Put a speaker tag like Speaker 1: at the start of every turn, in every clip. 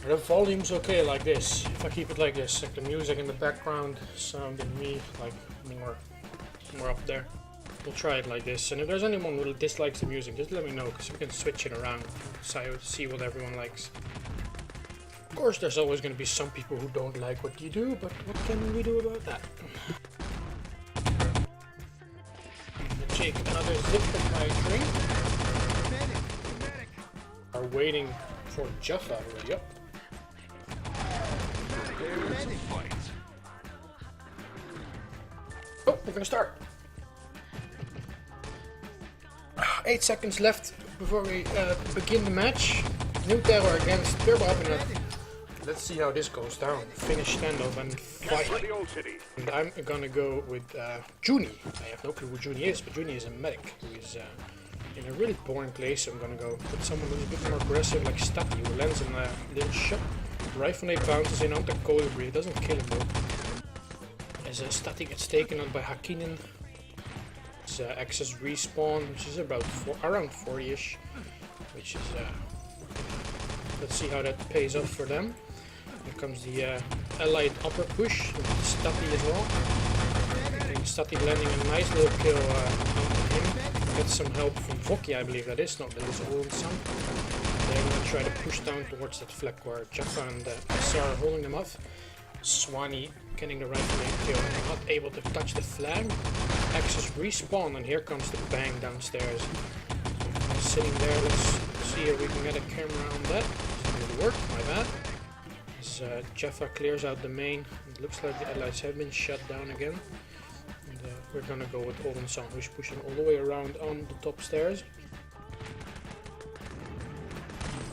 Speaker 1: The volume's okay like this. If I keep it like this, like the music in the background sounding me like more up there. We'll try it like this. And if there's anyone who dislikes the music, just let me know, because we can switch it around, see what everyone likes. Of course, there's always going to be some people who don't like what you do, but what can we do about that? Take another zip of my drink. Are waiting for Jaffa already. Yep. Oh, we're gonna start. 8 seconds left before we begin the match. nTerror against Turbo Apinat. Let's see how this goes down. Finish standoff and fight. And I'm gonna go with Junie. I have no clue who Junie is, but Junie is a medic who is in a really boring place. So I'm gonna go with someone who's a bit more aggressive, like Stati, who lands in a little shot. Rifle nade bounces in onto Colibri. It doesn't kill him though. As Stati gets taken on by Hakkinen. His access respawn, which is about around 40-ish, which is let's see how that pays off for them. Here comes the allied upper push with Stati as well. And Stati landing a nice little kill onto him. Gets some help from Voki, I believe that is, not that is all in some. They're gonna try to push down towards that flag where Jaffa and SR are holding them off. Swanee getting the rifle nade kill, not able to touch the flag. Access respawn, and here comes the bang downstairs. Sitting there, let's see if we can get a camera on that. Doesn't really work, my bad. As Jaffa clears out the main, it looks like the allies have been shut down again. And we're gonna go with Oldenson, who's pushing all the way around on the top stairs.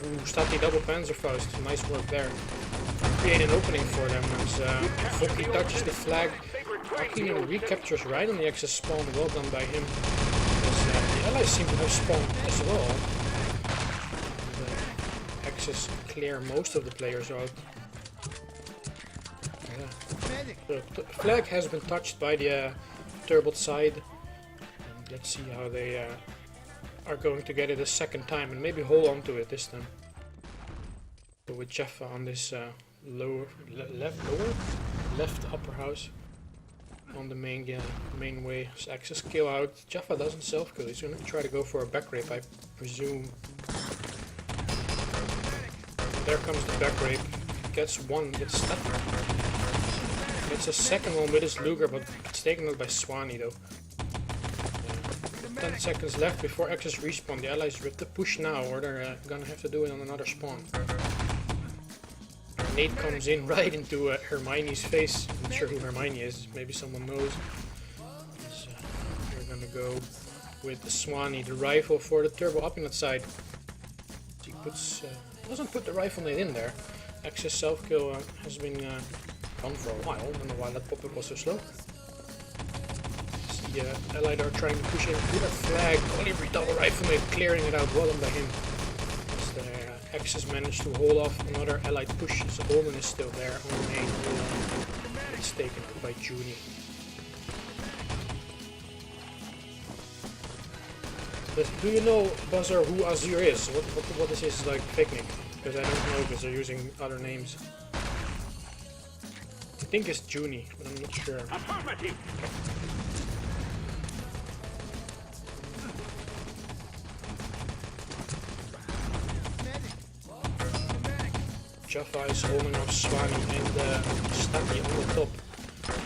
Speaker 1: Ooh, Stati double Panzerfaust, nice work there. Create an opening for them as Voki touches the flag. Hakkinen recaptures right on the access spawn, well done by him. As, the allies seem to have spawned as well. And, access clear most of the players out. Yeah. The flag has been touched by the Turbot side. And let's see how they are going to get it a second time and maybe hold on to it this time. So with Jaffa on this left upper house on the main way. His access kill out. Jaffa doesn't self kill. He's gonna try to go for a back rape, I presume. There comes the back rape. Gets one, gets stuck. Gets a second one with his Luger, but it's taken out by Swanee though. 10 seconds left before access respawn. The allies rip the push now, or they're gonna have to do it on another spawn. Nade comes in right into Hermione's face. I'm not sure who Hermione is, maybe someone knows. So, we're gonna go with the Swanee, the rifle for the Turbo Apinat side. He doesn't put the rifle nade in there. Access self-kill has been gone for a while. I don't know why that pop-up was so slow. The allied are trying to push in with a flag. Colibri double rifle nade, clearing it out, well done by him. Access managed to hold off another allied push, so Olden is still there on the main. It's taken out by Junie. Do you know, Buzzer, who Azure is? What is his like picnic? Because I don't know, because they're using other names. I think it's Junie, but I'm not sure. Jaffa is holding off Swanee and Stati on the top.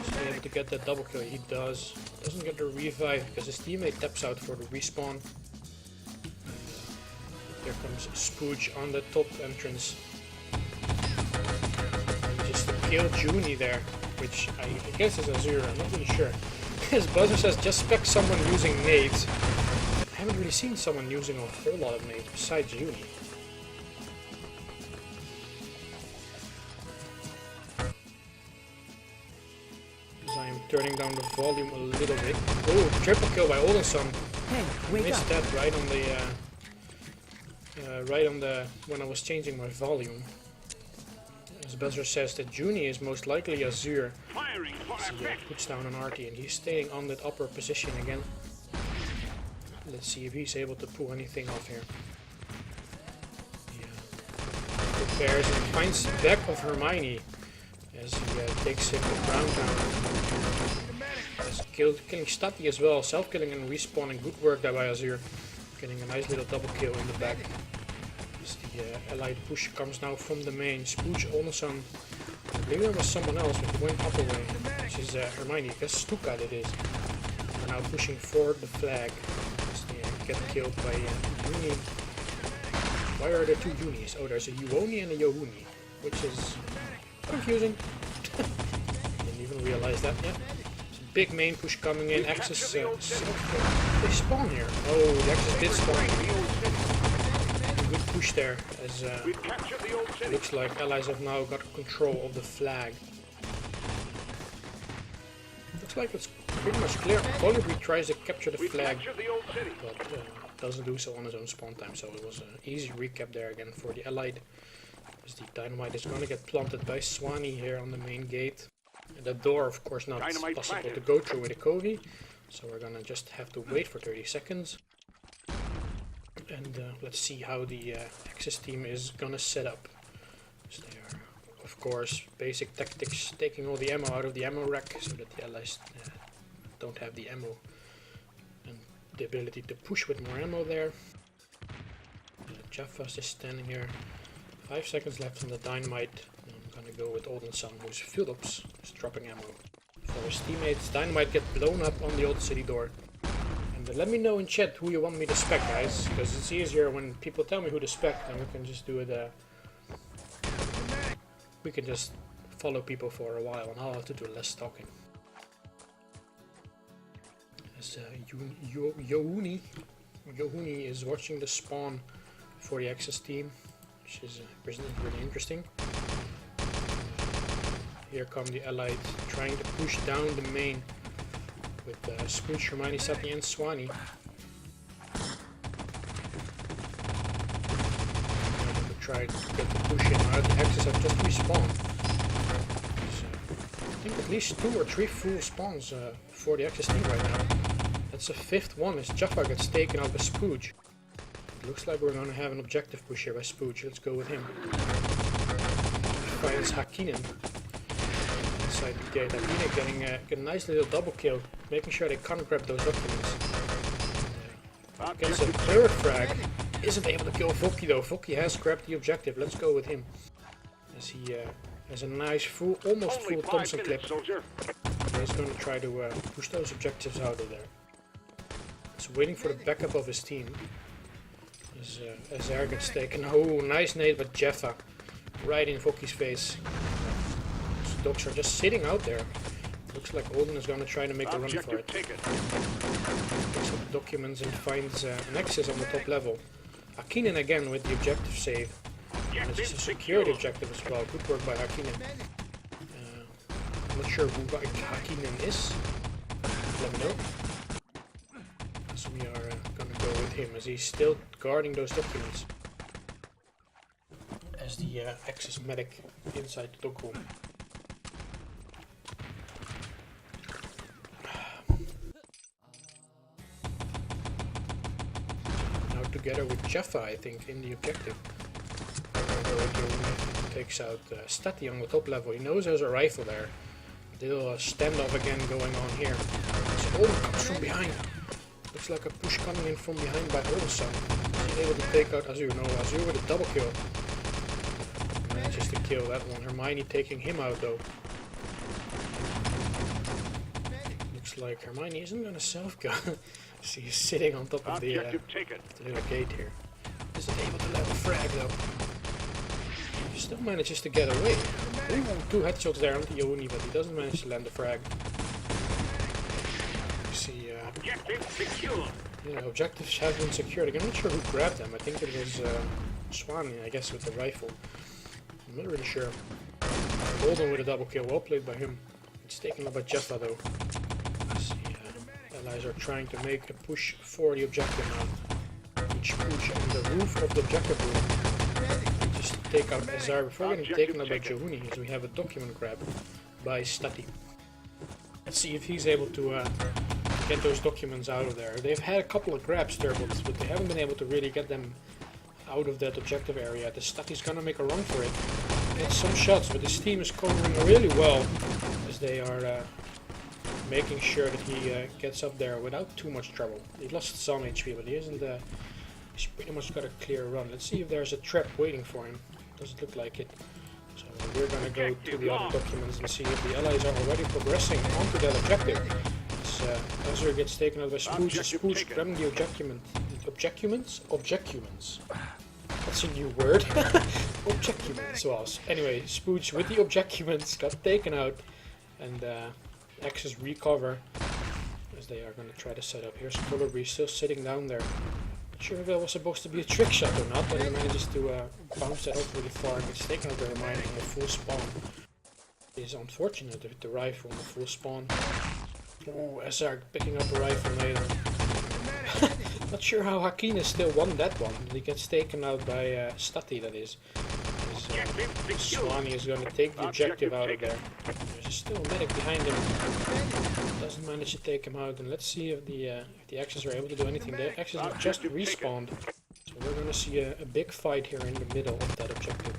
Speaker 1: Is he able to get that double kill? He does. Doesn't get the revive because his teammate taps out for the respawn. Here comes Spooge on the top entrance. And just kill Junie there, which I guess is Azure, I'm not really sure. As Buzzer says, just spec someone using nades. I haven't really seen someone using a whole lot of nades besides Junie. I'm turning down the volume a little bit. Oh, triple kill by Oldenson. Hey, missed that right on the when I was changing my volume. As Buzzer says that Junie is most likely Azure. He puts down an RT and he's staying on that upper position again. Let's see if he's able to pull anything off here. Yeah. spares and finds the back of Hermione as he takes him the ground down. Has killing Stati as well, self-killing and respawning. Good work there by Azir. Getting a nice little double kill in the back. As the allied push comes now from the main. Spooch Olson. Maybe there was someone else, but he went up away. This is Hermione. I guess Stuka it is. We're now pushing for the flag. As they get killed by Uni. Why are there two Unis? Oh, there's a Uoni and a Yohuni, which is confusing. Didn't even realize that yet. There's a big main push coming in. Axis. They spawn here. Oh, the Axis did spawn. Good push there, as looks like allies have now got control of the flag. Looks like it's pretty much clear. Colibri tries to capture the flag, but doesn't do so on his own spawn time, so it was an easy recap there again for the allied. As the dynamite is going to get planted by Swanee here on the main gate. And the door, of course, not possible to go through with a Kovi, so we're going to just have to wait for 30 seconds. And let's see how the Axis team is gonna set up. So they are, of course, basic tactics, taking all the ammo out of the ammo rack so that the allies don't have the ammo and the ability to push with more ammo there. Jaffa is standing here. 5 seconds left on the dynamite. And I'm gonna go with Oldenson, who's filled up, is dropping ammo. For his teammates, dynamite get blown up on the old city door. And let me know in chat who you want me to spec, guys, because it's easier when people tell me who to spec, and we can just do it. We can just follow people for a while, and I'll have to do less talking. As Yohuni is watching the spawn for the Axis team, which is really interesting. Here come the allied trying to push down the main. With Spooch, Hermione, Sati and Swanee. I'm going to try to get the push in. Now the Axis have just respawned. So, I think at least 2 or 3 full spawns for the Axis team right now. That's a 5th one as Jaffa gets taken out by Spooch. It looks like we're going to have an objective push here by Spooch. Let's go with him. Finds Hakkinen. Inside the gate. Apinat getting a nice little double kill, making sure they can't grab those documents. Gets a third frag, isn't able to kill Voki though. Voki has grabbed the objective. Let's go with him. As he has a nice almost full Thompson clip. He's going to try to push those objectives out of there. He's waiting for the backup of his team. As Air gets taken. Oh, nice nade with Jaffa. Right in Voki's face. Dogs are just sitting out there. Looks like Olden is going to try to make a run for it. Picks up documents and finds an access on the top level. Hakkinen again with the objective save. Manages to secure the objective as well. Good work by Hakkinen. I'm not sure who Hakkinen is. Let me know. So we are going to go with him as he's still guarding those documents. As the Axis medic inside the dog room. Together with Jaffa, I think, in the objective. Takes out Stati on the top level. He knows there's a rifle there. Little standoff again going on here. So Olden comes from behind. Looks like a push coming in from behind by Oldenson. He's able to take out Azir. No, Azir with a double kill. Manages to kill that one. Hermione taking him out though. Looks like Hermione isn't gonna self-gun. She's sitting on top of the little gate here. Isn't able to land a frag though. Still manages to get away. Ooh, 2 headshots there on the Yohuni, but he doesn't manage to land the frag. You see, objectives have been secured. I'm not sure who grabbed them. I think it was Swanee, I guess, with the rifle. I'm not really sure. Golden with a double kill. Well played by him. It's taken up by Jaffa though. Allies are trying to make a push for the objective now. Each push on the roof of the objective room. Just take out Azar before getting taken out by Yohuni, as we have a document grab by Stati. Let's see if he's able to get those documents out of there. They've had a couple of grabs, Turbot, but they haven't been able to really get them out of that objective area. The Stati's gonna make a run for it. Get some shots, but his team is covering really well as they are making sure that he gets up there without too much trouble. He lost some HP, but he isn't. He's pretty much got a clear run. Let's see if there's a trap waiting for him. Doesn't look like it. So we're gonna go to the other documents and see if the allies are already progressing onto that objective. Azure gets taken out by Spooch. Spooch grabbing the objecuments. That's a new word. Objecuments was. Anyway, Spooch with the objecuments got taken out, and X's recover as they are going to try to set up. Here's Colorby still sitting down there. Not sure if that was supposed to be a trick shot or not, but he manages to bounce that off really far and gets taken out by Hermione on the full spawn. It is unfortunate with the rifle on the full spawn. Oh, SR picking up a rifle later. Not sure how Hakina still won that one. He gets taken out by Stati, that is. Swanee is going to take the objective out of there. There's still a medic behind him. Doesn't manage to take him out. And let's see if the Axis are able to do anything. The Axis have just respawned. So we're going to see a big fight here in the middle of that objective.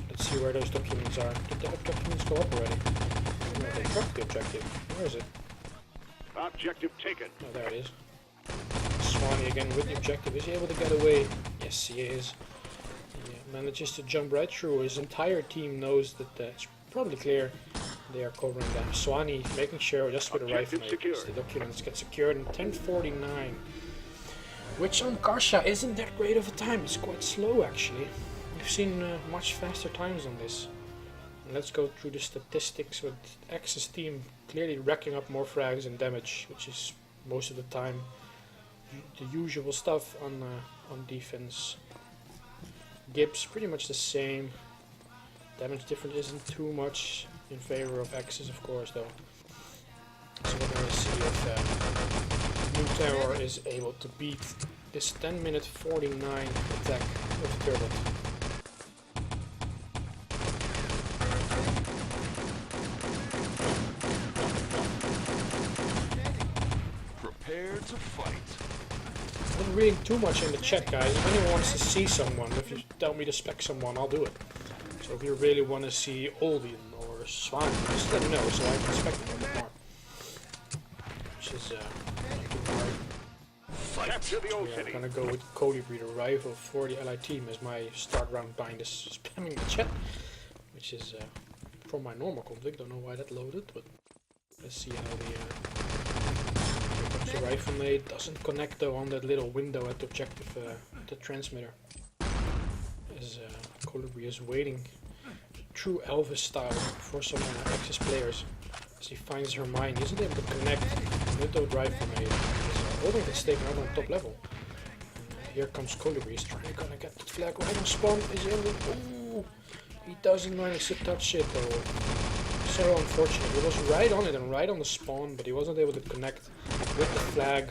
Speaker 1: Let's see where those documents are. Did the documents go up already? No, they dropped the objective. Where is it?
Speaker 2: Objective taken.
Speaker 1: Oh, there it is. Swanee again with the objective. Is he able to get away? Yes, he is. He manages to jump right through. His entire team knows that it's probably clear they are covering them. Swanee making sure just with a rifle. The documents get secured in 10:49. Which on Karsha isn't that great of a time. It's quite slow actually. We've seen much faster times on this. Let's go through the statistics with X's team clearly racking up more frags and damage, which is most of the time the usual stuff on defense. Gibbs pretty much the same. Damage difference isn't too much in favor of X's, of course, though. So we're going to see if nTerror is able to beat this 10-minute 49 attack of Turbot.
Speaker 2: To fight.
Speaker 1: I'm not reading too much in the chat, guys. If anyone wants to see someone, if you tell me to spec someone, I'll do it. So if you really want to see Oldian or Swan, just let me know so I can spec them a bit more. Which is I'm gonna go with Cody Breeder rifle for the Allied team as my start round bind is spamming the chat, which is from my normal config. Don't know why that loaded, but let's see how the rifle mate doesn't connect though on that little window at the objective, the transmitter. As Colibri is waiting, true Elvis style, for some Axis players. As he finds Hermione, isn't able to connect with the rifle mate. Holding this taken out on top level. Here comes Colibri, he's trying to get the flag right on spawn. Is he able to? Ooh, he doesn't manage to touch it though. So unfortunate. He was right on it and right on the spawn, but he wasn't able to connect with the flag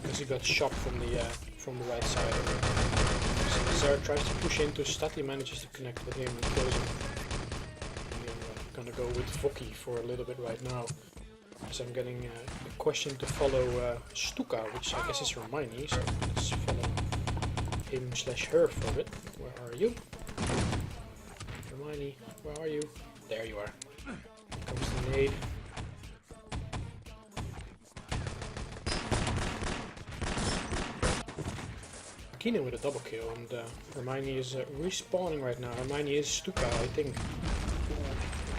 Speaker 1: because he got shot from the right side. So Zara tries to push into Stati, manages to connect with him and kills him. I'm gonna go with Voki for a little bit right now, as I'm getting a question to follow Stuka, which I guess is Hermione. So let's follow him/her for a bit. Where are you, Hermione? Where are you? There you are. Here comes the nade. Keenan with a double kill, and Hermione is respawning right now. Hermione is Stuka, I think.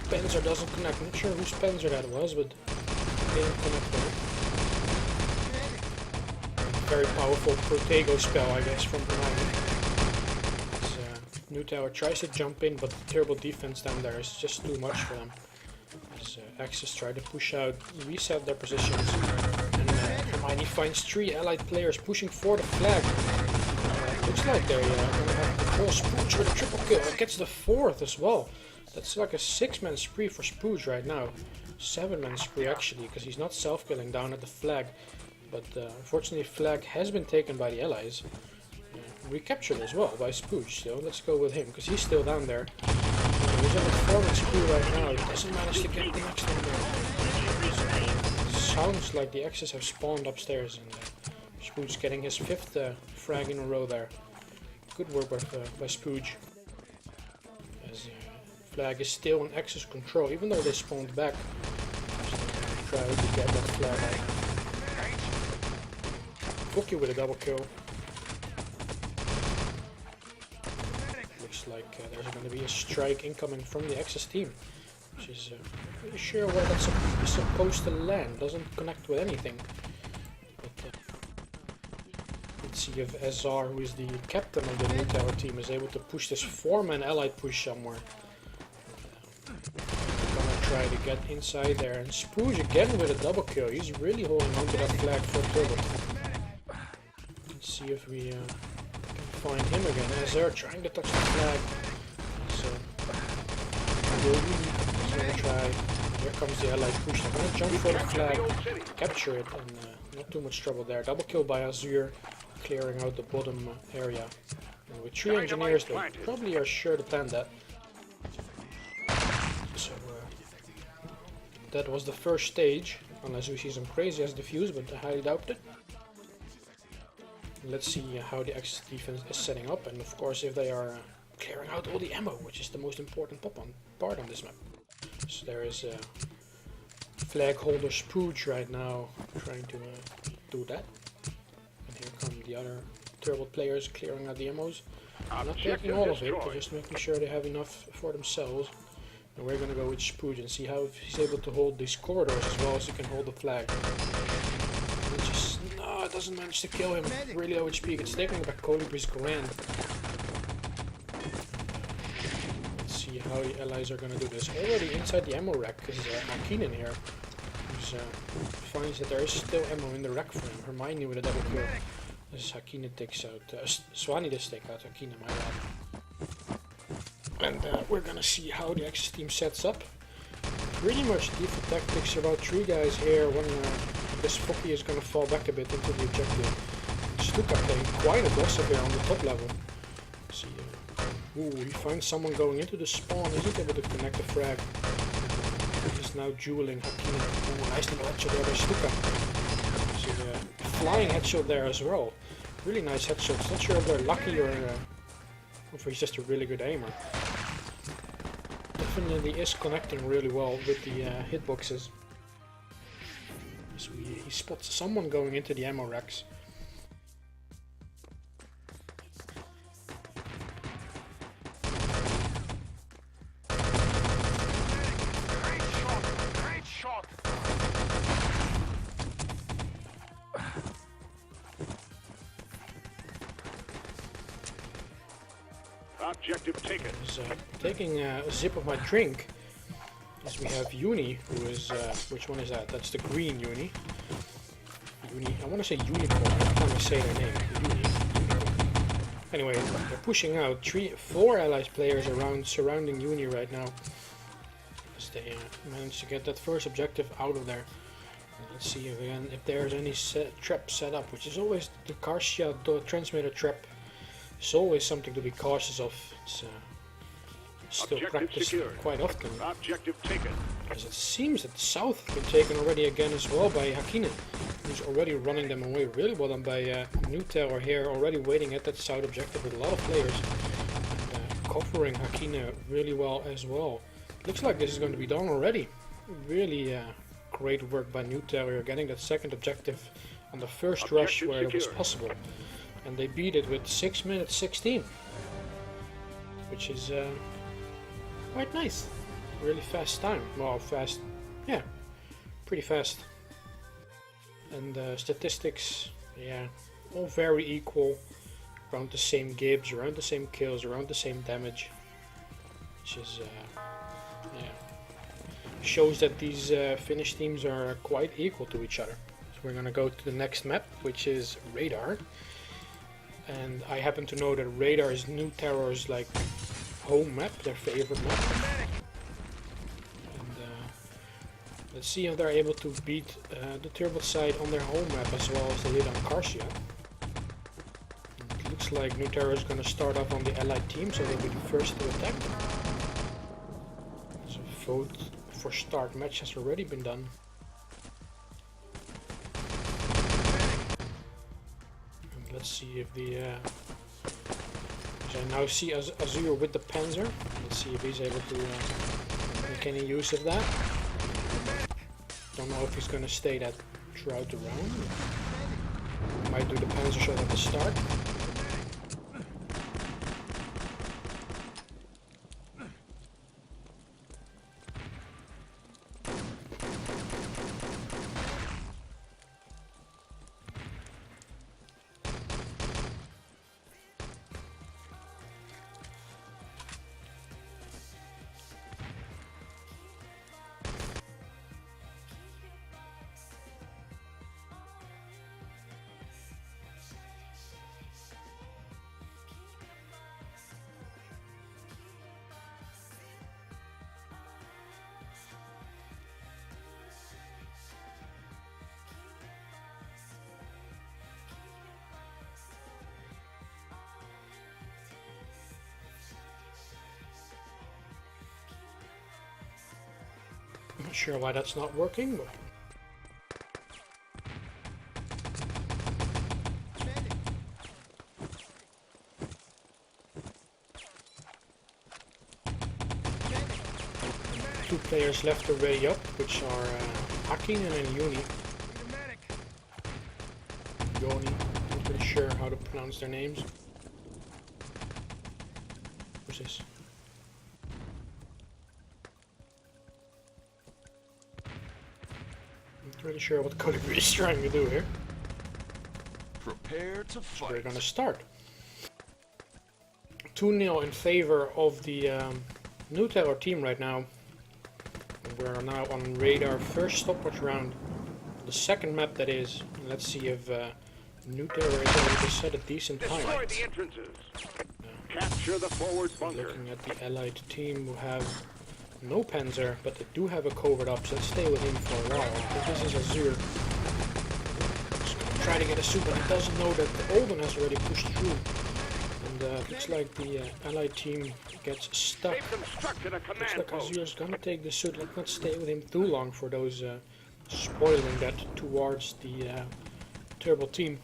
Speaker 1: Spencer doesn't connect. I'm not sure who Spencer that was, but didn't connect there. Very powerful Protego spell, I guess, from Hermione. nTerror tries to jump in, but the terrible defense down there is just too much for them. As Axis try to push out, reset their positions, and Hermione finds 3 allied players pushing for the flag. Looks like they're gonna have the full Spooch with a triple kill. It gets the 4th as well. That's like a 6-man spree for Spooch right now. 7-man spree actually, because he's not self-killing down at the flag. But unfortunately, flag has been taken by the allies. Recaptured as well by Spooch, so let's go with him, because he's still down there. He's on the 4-man spree right now. He doesn't manage to get the next one there. Sounds like the Axis have spawned upstairs, and Spooge getting his 5th frag in a row there. Good work by Spooge. As flag is still in Axis control, even though they spawned back. Try to get that flag out. Cookie with a double kill. Looks like there's going to be a strike incoming from the Axis team. Which is pretty sure where that's supposed to land. Doesn't connect with anything. But, let's see if SR, who is the captain of the nTerror team, is able to push this 4-man allied push somewhere. Gonna try to get inside there, and Spooge again with a double kill. He's really holding on to that flag for Turbot. Let's see if we can find him again. SR trying to touch the flag. So gonna try. Here comes the allied push. They're gonna jump for the flag, capture it, and not too much trouble there. Double kill by Azure, clearing out the bottom area. And with 3 engineers, they probably are sure to plant that. So that was the first stage, unless we see some crazy ass defuse, but I highly doubt it. Let's see how the Axis defense is setting up, and of course if they are clearing out all the ammo, which is the most important part on this map. So there is a flag holder Spooge right now trying to do that. And here come the other Turbot players clearing out the ammos. Not taking all of it, but just making sure they have enough for themselves. And we're gonna go with Spooge and see how he's able to hold these corridors as well as he can hold the flag. No, it doesn't manage to kill him. Really low HP. It's taking back Colibri's Grand. Let's see how the allies are gonna do this. Already inside the ammo rack is Hakkinen here, who finds that there is still ammo in the rack for him. Hermione with a double kill. As Hakkinen takes out Swanee does take out Hakkinen, my bad. And we're gonna see how the Axis team sets up. Pretty much default tactics, about 3 guys here. When this Focky is gonna fall back a bit into the objective. Stuka playing quite aggressive here on the top level. See, he finds someone going into the spawn. Isn't able to connect the frag. He's now dueling Hakkinen. Ooh, nice little headshot there by Stuka. See the flying headshot there as well. Really nice headshots. Not sure if they're lucky or if he's just a really good aimer. Definitely is connecting really well with the hitboxes. So he spots someone going into the ammo racks.
Speaker 2: Great shot! Objective taken.
Speaker 1: Taking a sip of my drink, as we have Uni, who is which one is that? That's the green Uni. I want to say Unicorn. I can't say their name. Uni. Anyway, they're pushing out 4 allies players around surrounding Uni right now, as they managed to get that first objective out of there. And let's see again if there's any trap set up, which is always the Karsia transmitter trap. It's always something to be cautious of. It's still practiced quite often.
Speaker 2: Objective taken.
Speaker 1: As it seems that the south has been taken already again as well by Hakkinen, who's already running them away. Really well done by nTerror here, already waiting at that south objective with a lot of players. And, covering Hakkinen really well as well. Looks like this is going to be done already. Really great work by nTerror, getting that second objective on the first rush where it was possible. And they beat it with 6 minutes 16, which is quite nice. Really fast time. Well, fast, yeah, pretty fast. And statistics, yeah, all very equal. Around the same gibbs, around the same kills, around the same damage. Which is, yeah, shows that these Finnish teams are quite equal to each other. So we're gonna go to the next map, which is Radar. And I happen to know that Radar is nTerror's like home map, their favorite map. And let's see if they're able to beat the Turbot side on their home map as well as they did on Karsia. It looks like nTerror is going to start off on the allied team, so they'll be the first to attack. So vote for start match has already been done. Let's see if the I now see Azure with the Panzer. Let's see if he's able to make any use of that. Don't know if he's gonna stay that throughout the round. Might do the Panzer shot at the start. I'm not sure why that's not working, but two players left already up, which are Hakin and then Yoni. Not really sure how to pronounce their names. What's this? Not really sure what Colibri is trying to do here.
Speaker 3: Prepare to fight.
Speaker 1: So we're gonna start. 2-0 in favor of the nTerror team right now. We're now on radar first stopwatch round. The second map that is. Let's see if nTerror is able to set a decent time.
Speaker 2: Destroy the entrances. Capture the forward bunker.
Speaker 1: Looking at the allied team who have no Panzer, but they do have a covert up, so let's stay with him for a while. I think this is Azure. Just gonna try to get a suit, but he doesn't know that the Olden has already pushed through. And it looks like the allied team gets stuck.
Speaker 2: They've constructed a
Speaker 1: Looks
Speaker 2: command
Speaker 1: like
Speaker 2: post.
Speaker 1: Azure's gonna take the suit. Let's not stay with him too long for those spoiling that towards the Turbo team.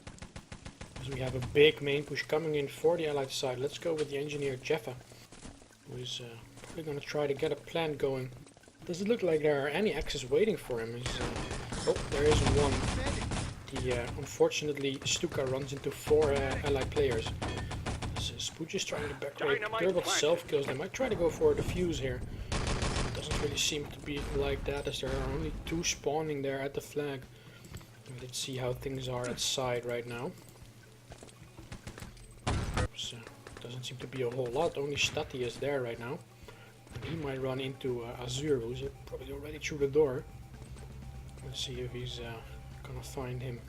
Speaker 1: So we have a big main push coming in for the allied side. Let's go with the engineer Jeffa, who's probably gonna try to get a plan going. Does it look like there are any X's waiting for him? Oh, there is one. Unfortunately, Stuka runs into 4 allied players. Spooch is trying to backrate. Turbot self-kills. They might try to go for a defuse here. Doesn't really seem to be like that, as there are only 2 spawning there at the flag. Let's see how things are at side right now. So, doesn't seem to be a whole lot. Only Stati is there right now. And he might run into Azure, who's probably already through the door. Let's see if he's gonna find him.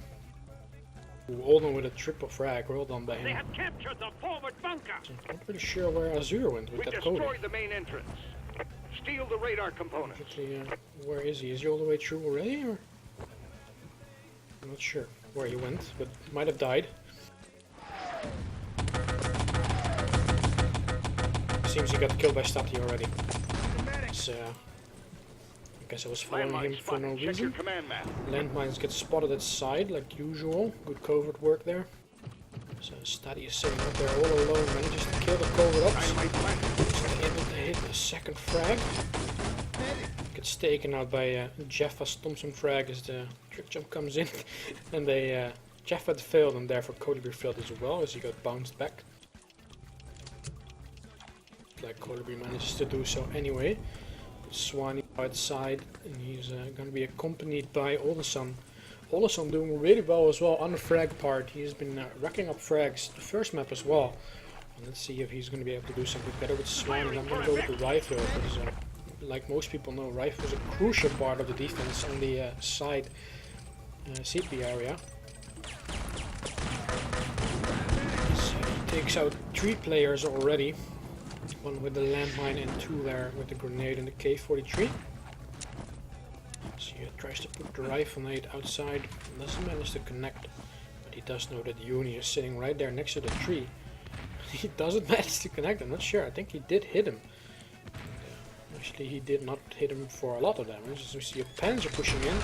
Speaker 1: Olden with a triple frag, well done by him.
Speaker 2: They have captured the forward bunker.
Speaker 1: So I'm not really sure where Azure went with
Speaker 2: We
Speaker 1: that code.
Speaker 2: destroyed the main entrance. Steal the radar components.
Speaker 1: Actually, where is he? Is he all the way through already, or? I'm not sure where he went, but might have died. Seems he got killed by Stati already. So, I guess I was following him for no
Speaker 2: Check your
Speaker 1: reason.
Speaker 2: command map.
Speaker 1: Landmines get spotted at side, like usual. Good covert work there. So Stati is sitting up there all alone, manages to kill the covert ups.
Speaker 2: Dynamite planted.
Speaker 1: Is able to hit the second frag. Gets taken out by Jeffa's Thompson frag as the trick jump comes in. And they Jeffa failed, and therefore Colibri failed as well, as he got bounced back. Like Colibri manages to do so anyway. Swanee outside, and he's going to be accompanied by Oldenson. Oldenson doing really well as well on the frag part. He's been racking up frags the first map as well. And let's see if he's going to be able to do something better with Swanee. I'm going to go with the rifle, because like most people know, rifle is a crucial part of the defense on the side CP area. So he takes out 3 players already. 1 with the landmine and 2 there with the grenade and the K-43. So he tries to put the rifle nade outside, doesn't manage to connect, but he does know that Uni is sitting right there next to the tree. He doesn't manage to connect, I'm not sure, I think he did hit him. Actually he did not hit him for a lot of damage, as we see a Panzer pushing in.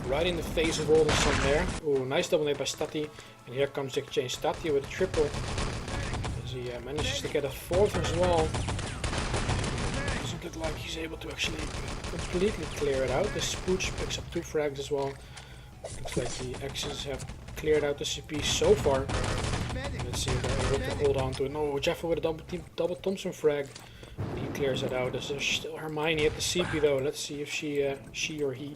Speaker 1: right in the face of Alderson there. Ooh, nice double nade by Stati. And here comes the exchange. Stati with a triple. As he manages to get a fourth as well. Doesn't look like he's able to actually completely clear it out. The Spooch picks up 2 frags as well. Looks like the X's have cleared out the CP so far. Let's see if they're able to hold on to it. No, Jeffa with a double Thompson frag. He clears it out. There's still Hermione at the CP though. Let's see if she or he,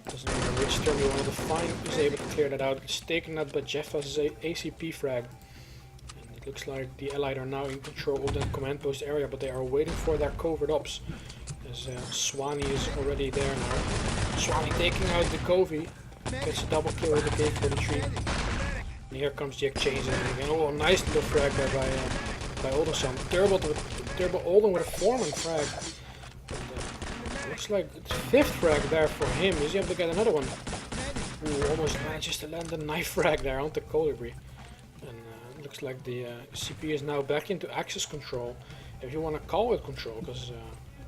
Speaker 1: doesn't matter which term you wanted to find, is able to clear that out. It's taken out by Jeffa's ACP frag. And it looks like the Allied are now in control of that command post area, but they are waiting for their covert ops. As Swanee is already there now. Swanee taking out the Covey. Gets a double kill with the K-43. And here comes the exchange again. Oh, nice little frag there by Alderson. Turbot Alden with a foreman frag. And, looks like it's 5th frag there for him. Is he able to get another one? Ooh, almost manages to land a knife frag there onto Colibri. And looks like the CP is now back into axis control. If you want to call it control, because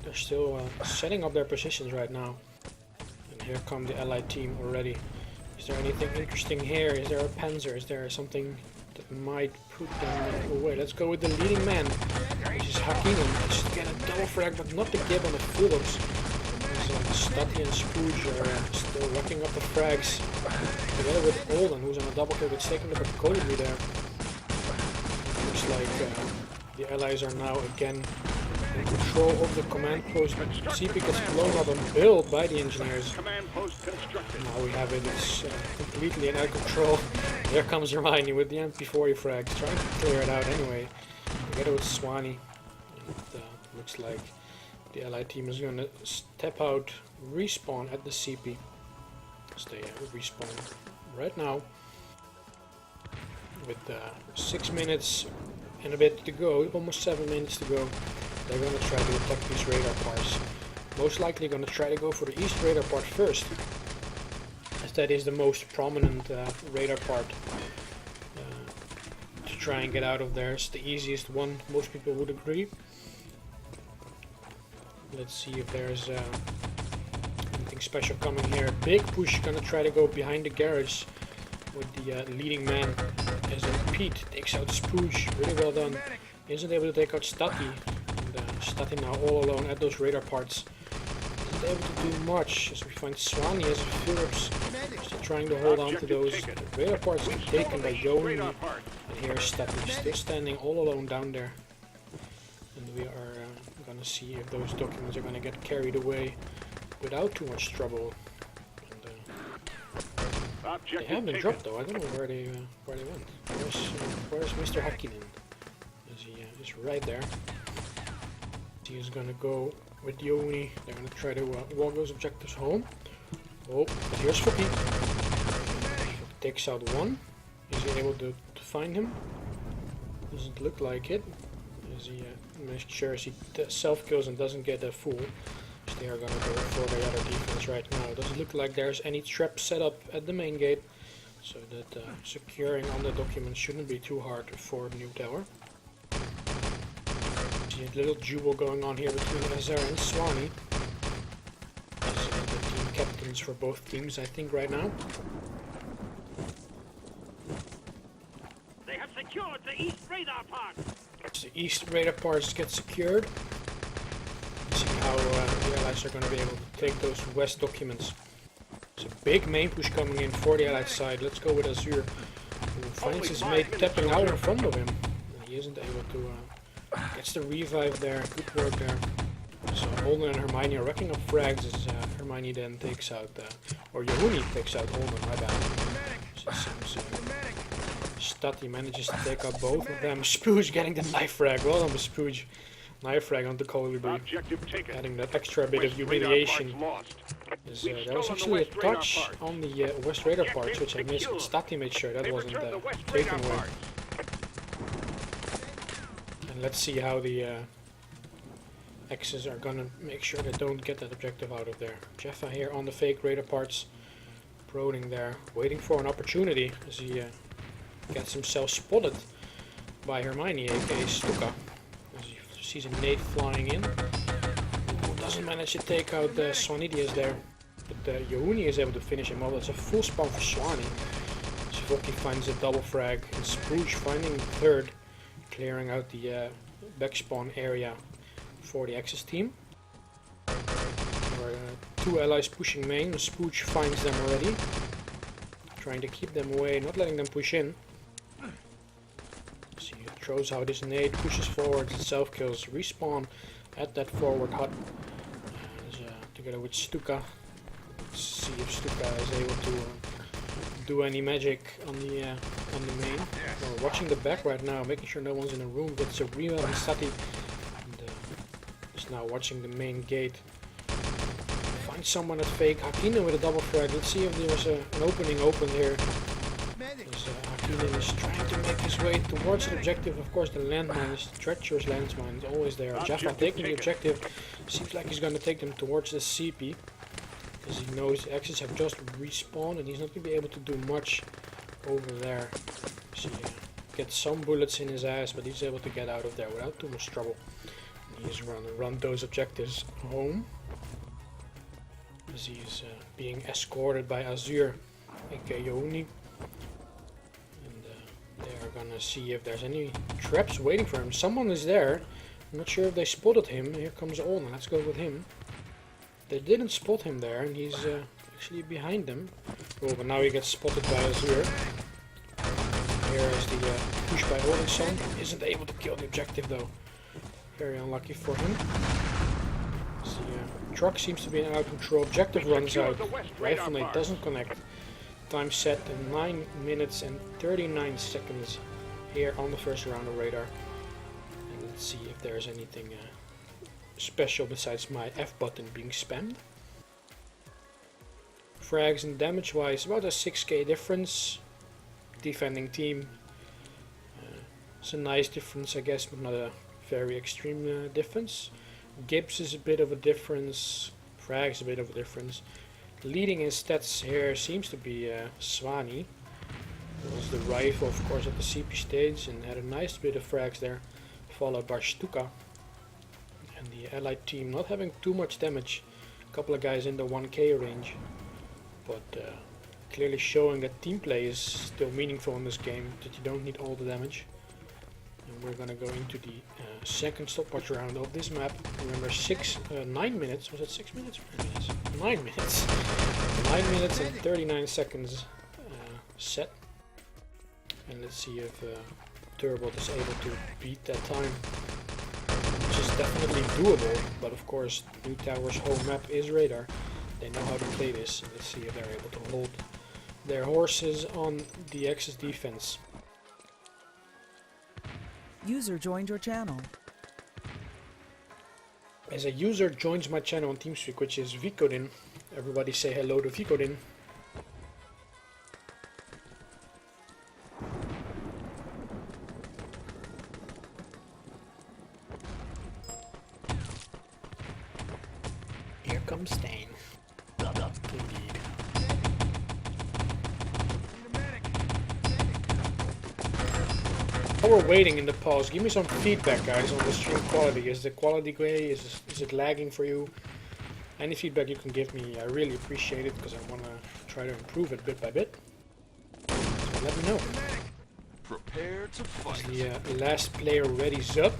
Speaker 1: they're still setting up their positions right now. And here come the Allied team already. Is there anything interesting here? Is there a Panzer? Is there something that might put them away? Let's go with the leading man, which is Hakkinen. Just get a double frag, but not the Gib on the Phillips. Stati and Spooge are still racking up the frags. Together with Olden, who's on a double kill, but taking up a Colibri there. Looks like the Allies are now again in control of the command post. CP gets blown up and built by the engineers. Now we have it, it's completely in out of control. Here comes Hermione with the MP40 frags, trying to clear it out anyway. Together with Swanee. And, looks like the Allied team is going to step out, respawn at the CP. So they respawn right now. With 6 minutes and a bit to go, almost 7 minutes to go. They're going to try to attack these radar parts. Most likely going to try to go for the east radar part first, as that is the most prominent radar part to try and get out of there. It's the easiest one, most people would agree. Let's see if there's anything special coming here. Big push, going to try to go behind the garage with the leading man. As Pete takes out Spooge, really well done. Isn't able to take out Stati. Stati now all alone at those radar parts. Isn't able to do much as we find Swanee as a Phillips still trying to hold on to those. The radar parts get taken by Yoni. And here is Stati still standing all alone down there. And we are gonna see if those documents are gonna get carried away without too much trouble. And, they have been dropped though. I don't know where they went. Where's Mr. Hakkinen? Is he is right there? He is gonna go with Yoni. They're gonna try to walk those objectives home. Oh, but here's Fookie. Takes out one. Is he able to find him? Doesn't look like it. Is he makes sure he self kills and doesn't get a fool. So they are gonna go for the other defense right now. It doesn't look like there's any trap set up at the main gate, so that securing on the document shouldn't be too hard for the new tower. See a little duel going on here between Azar and Swanee. As the team captains for both teams, I think, right now.
Speaker 2: They have secured the east radar part.
Speaker 1: So the east radar parts get secured. Let's see how the Allies are going to be able to take those west documents. It's a big main push coming in for the Allied side. Let's go with Azure, who finds his mate tapping out in front of him. And he isn't able to... gets the revive there, good work there. So Holden and Hermione are racking up frags as Hermione then takes out, or Yahuni takes out Holden, my bad. So Stati manages to take out both of them. Spooge getting the knife frag, well done with Spooge. Knife frag on the Colibri, adding that extra bit of humiliation. There was actually a touch on the west radar parts, which I missed, but Stati made sure that wasn't taken away. And let's see how the X's are gonna make sure they don't get that objective out of there. Jeffa here on the fake radar parts, proning there, waiting for an opportunity as he gets himself spotted by Hermione, aka Stuka. As he sees a nade flying in. Doesn't manage to take out the Swanidius there. But Yohuni is able to finish him off. It's a full spawn for Swani. Zvoki finds a double frag, and Spooge finding third, clearing out the back spawn area for the Axis team. Two allies pushing main. Spooge finds them already, trying to keep them away, not letting them push in. See, throws out his nade, pushes forward, self kills, respawn at that forward hut together with Stuka. Let's see if Stuka is able to do any magic on the main. We're watching the back right now, making sure no one's in the room. Gets a Rima and Sati, and just now watching the main gate. Find someone at fake. Hakinen with a double frag. Let's see if there's an opening open here. Hakinen is trying to make his way towards the objective. Of course, the landmine is treacherous. Landmine is always there. Jaffa taking the objective. Seems like he's going to take them towards the CP, because he knows the Axis have just respawned and he's not going to be able to do much over there. See, get some bullets in his ass, but he's able to get out of there without too much trouble. And he's going to run those objectives home, as he's being escorted by Azure, aka Yohuni. And they are going to see if there's any traps waiting for him. Someone is there. I'm not sure if they spotted him. Here comes Olna. Let's go with him. They didn't spot him there, and he's actually behind them. Oh, but now he gets spotted by Azure. Here is the push by Odinson. Isn't able to kill the objective though. Very unlucky for him. The truck seems to be out of control. Objective runs out. Rifle nade doesn't connect. Time set to 9 minutes and 39 seconds here on the first round of radar. And let's see if there's anything special besides my F button being spammed. Frags and damage wise, about a 6k difference. Defending team. It's a nice difference, I guess, but not a very extreme difference. Gibbs is a bit of a difference. Frags a bit of a difference. Leading in stats here seems to be Swani. It was the rifle, of course, at the CP stage and had a nice bit of frags there, followed by Stuka. And the allied team not having too much damage. A couple of guys in the 1k range, but clearly showing that team play is still meaningful in this game, that you don't need all the damage. And we're gonna go into the second stopwatch round of this map. Remember, 9 minutes. Was it 6 minutes or 9 minutes? 9 minutes. 9 minutes and 39 seconds set. And let's see if Turbot is able to beat that time, which is definitely doable. But of course, New Tower's home map is radar. They know how to play this. Let's see if they're able to hold their horses on the Axis defense.
Speaker 3: User joined your channel.
Speaker 1: As a user joins my channel on TeamSpeak, which is Vicodin, everybody say hello to Vicodin. Here comes Stain. Indeed. While we're waiting in the pause, give me some feedback, guys, on the stream quality. Is the quality gray? Is it lagging for you? Any feedback you can give me, I really appreciate it, because I want to try to improve it bit by bit. So let me know.
Speaker 2: Prepare to fight.
Speaker 1: As the last player readies up,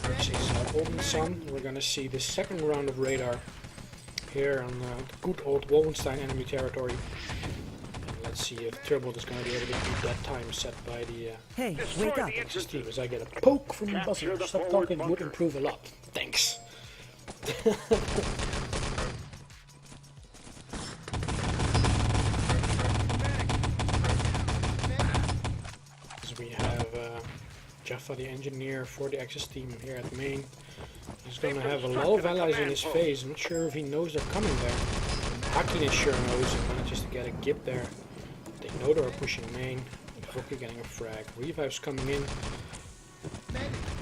Speaker 1: which is Oldenson. We're gonna see the second round of radar here on the good old Wolfenstein enemy territory. And let's see if Turbot is gonna be able to beat that time set by the
Speaker 3: Hey, wake up!
Speaker 1: Steve, as I get a poke from the buzzer. Stop talking would improve a lot. Thanks. As we have Jaffa, the engineer for the Axis team here at main. He's gonna have a lot of allies in his face. I'm not sure if he knows they're coming there. Hakinen sure knows and manages to get a gip there. They know they're pushing main. Voki getting a frag. Revive's coming in.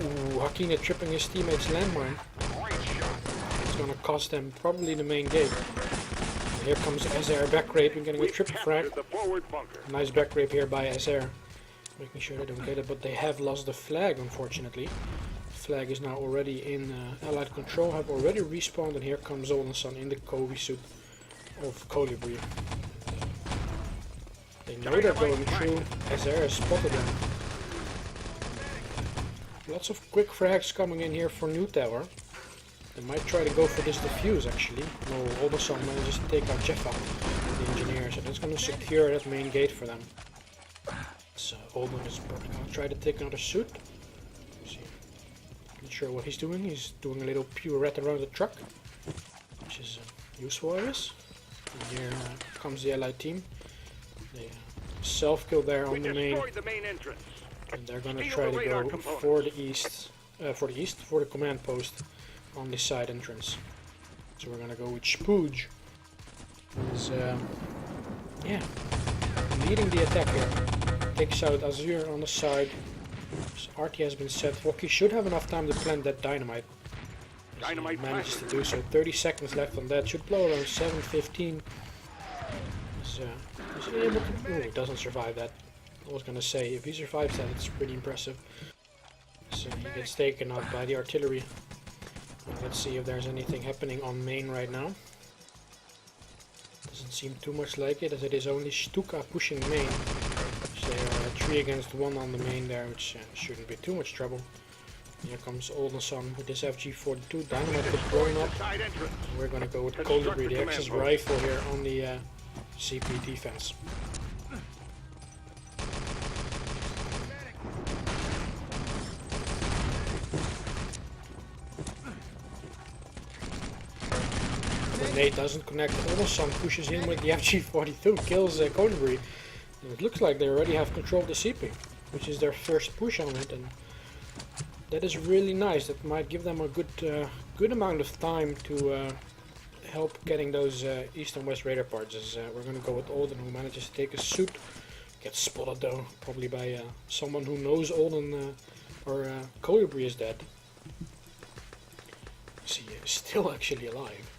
Speaker 1: Ooh, Hakinen tripping his teammates' landmine. It's gonna cost them probably the main gate. And here comes Azair back raping, getting a triple frag. Nice back rape here by Azair. Making sure they don't get it, but they have lost the flag, unfortunately. flag is now already in Allied control, have already respawned, and here comes Oldenson in the Kobe suit of Colibri. They know they're going through, as there has spotted them. Lots of quick frags coming in here for nTerror. They might try to go for this defuse actually. No, Oldenson manages to take out Jeffa, the engineer, so that's going to secure that main gate for them. So Olden is probably going to try to take another suit. Not sure what he's doing. He's doing a little pirouette around the truck, which is useful, I guess. And here comes the Allied team. They self-kill there on the main, and they're gonna try to go for the east, for the command post on the side entrance. So we're gonna go with Spooge, who's yeah, leading the attack here. Takes out Azure on the side. So RT has been set. Rocky should have enough time to plant that dynamite. He manages to do so. 30 seconds left on that. Should blow around 7:15. He doesn't survive that. I was gonna say, if he survives that, it's pretty impressive. So he gets taken out by the artillery. Let's see if there's anything happening on main right now. Doesn't seem too much like it, as it is only Stuka pushing main. So they are 3 against 1 on the main there, which shouldn't be too much trouble. Here comes Oldenson with his FG-42. Dynamite gets blown up. We're gonna go with Colibri, the Axis rifle here on the CP defense. Nate doesn't connect. Oldenson pushes in with the FG-42, kills Colibri. It looks like they already have control of the CP, which is their first push on it, and that is really nice. That might give them a good amount of time to help getting those east and west radar parts. As we're going to go with Olden, who manages to take a suit. Gets spotted though, probably by someone who knows Olden or Colibri is dead. See, he's still actually alive.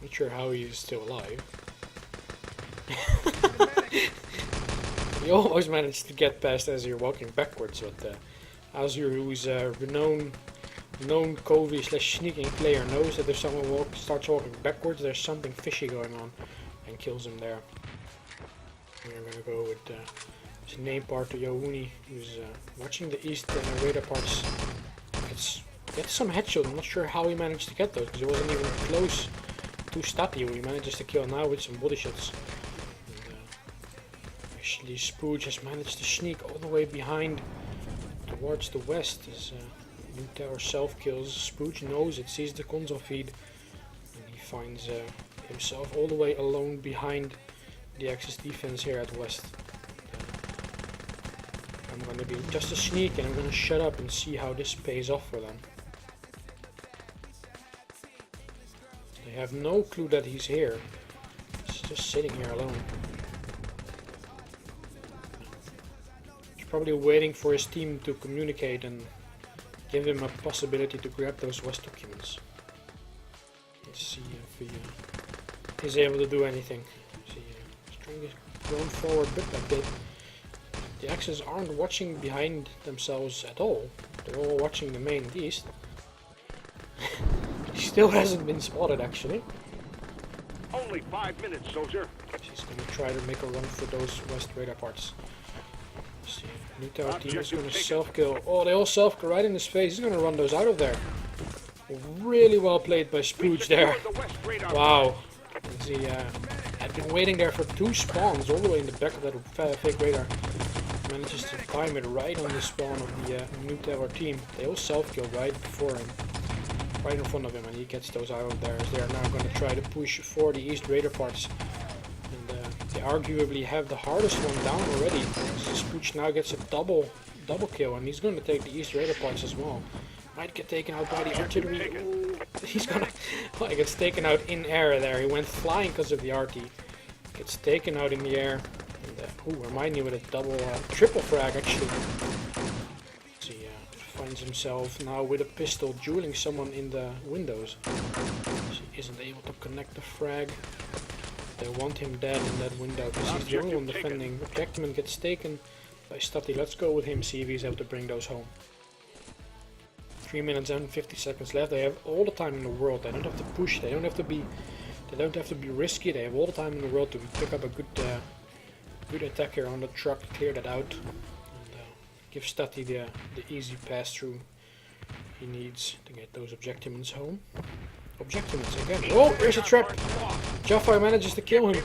Speaker 1: Not sure how he is still alive. You almost managed to get past as you're walking backwards, but Azure, who's a known Covey/sneaking player, knows that if someone starts walking backwards, there's something fishy going on, and kills him there. We're gonna go with his name part to Yohuni, who's watching the east radar parts. Gets some headshots. I'm not sure how he managed to get those, because he wasn't even close to Stati, who he manages to kill now with some body shots. Actually, Spooge has managed to sneak all the way behind towards the west as nTerror self-kills. Spooge knows it, sees the console feed, and he finds himself all the way alone behind the Axis defense here at west. I'm going to be just a sneak, and I'm going to shut up and see how this pays off for them. They have no clue that he's here. He's just sitting here alone. Probably waiting for his team to communicate and give him a possibility to grab those West documents. Let's see if he is able to do anything. See, he's trying to run forward bit by bit. The Axis aren't watching behind themselves at all. They're all watching the main east. He still hasn't been spotted actually.
Speaker 2: Only 5 minutes, soldier.
Speaker 1: He's going to try to make a run for those West radar parts. See, nTerror team is going to self-kill. Oh, they all self-kill right in his face. He's going to run those out of there. Really well played by Spooge there. Wow. He had been waiting there for 2 spawns all the way in the back of that fake radar. Manages to time it right on the spawn of the nTerror team. They all self-kill right before him. Right in front of him, and he gets those out of there as they are now going to try to push for the east radar parts. They arguably have the hardest one down already. So Spooch now gets a double kill, and he's going to take the east radar parts as well. Might get taken out by the artillery. Ooh, he's gonna gets taken out in air there. He went flying because of the RT. Gets taken out in the air. And Hermione with a triple frag actually. So he finds himself now with a pistol dueling someone in the windows. So he isn't able to connect the frag. They want him dead in that window because he's the only one defending. Objectivement gets taken by Stati. Let's go with him, see if he's able to bring those home. 3 minutes and 50 seconds left. They have all the time in the world. They don't have to push. They don't have to be risky. They have all the time in the world to pick up a good attack here on the truck, clear that out, and give Stati the easy pass through he needs to get those objectives home. Objectives again. Oh, there's a trap. Jaffa manages to kill him.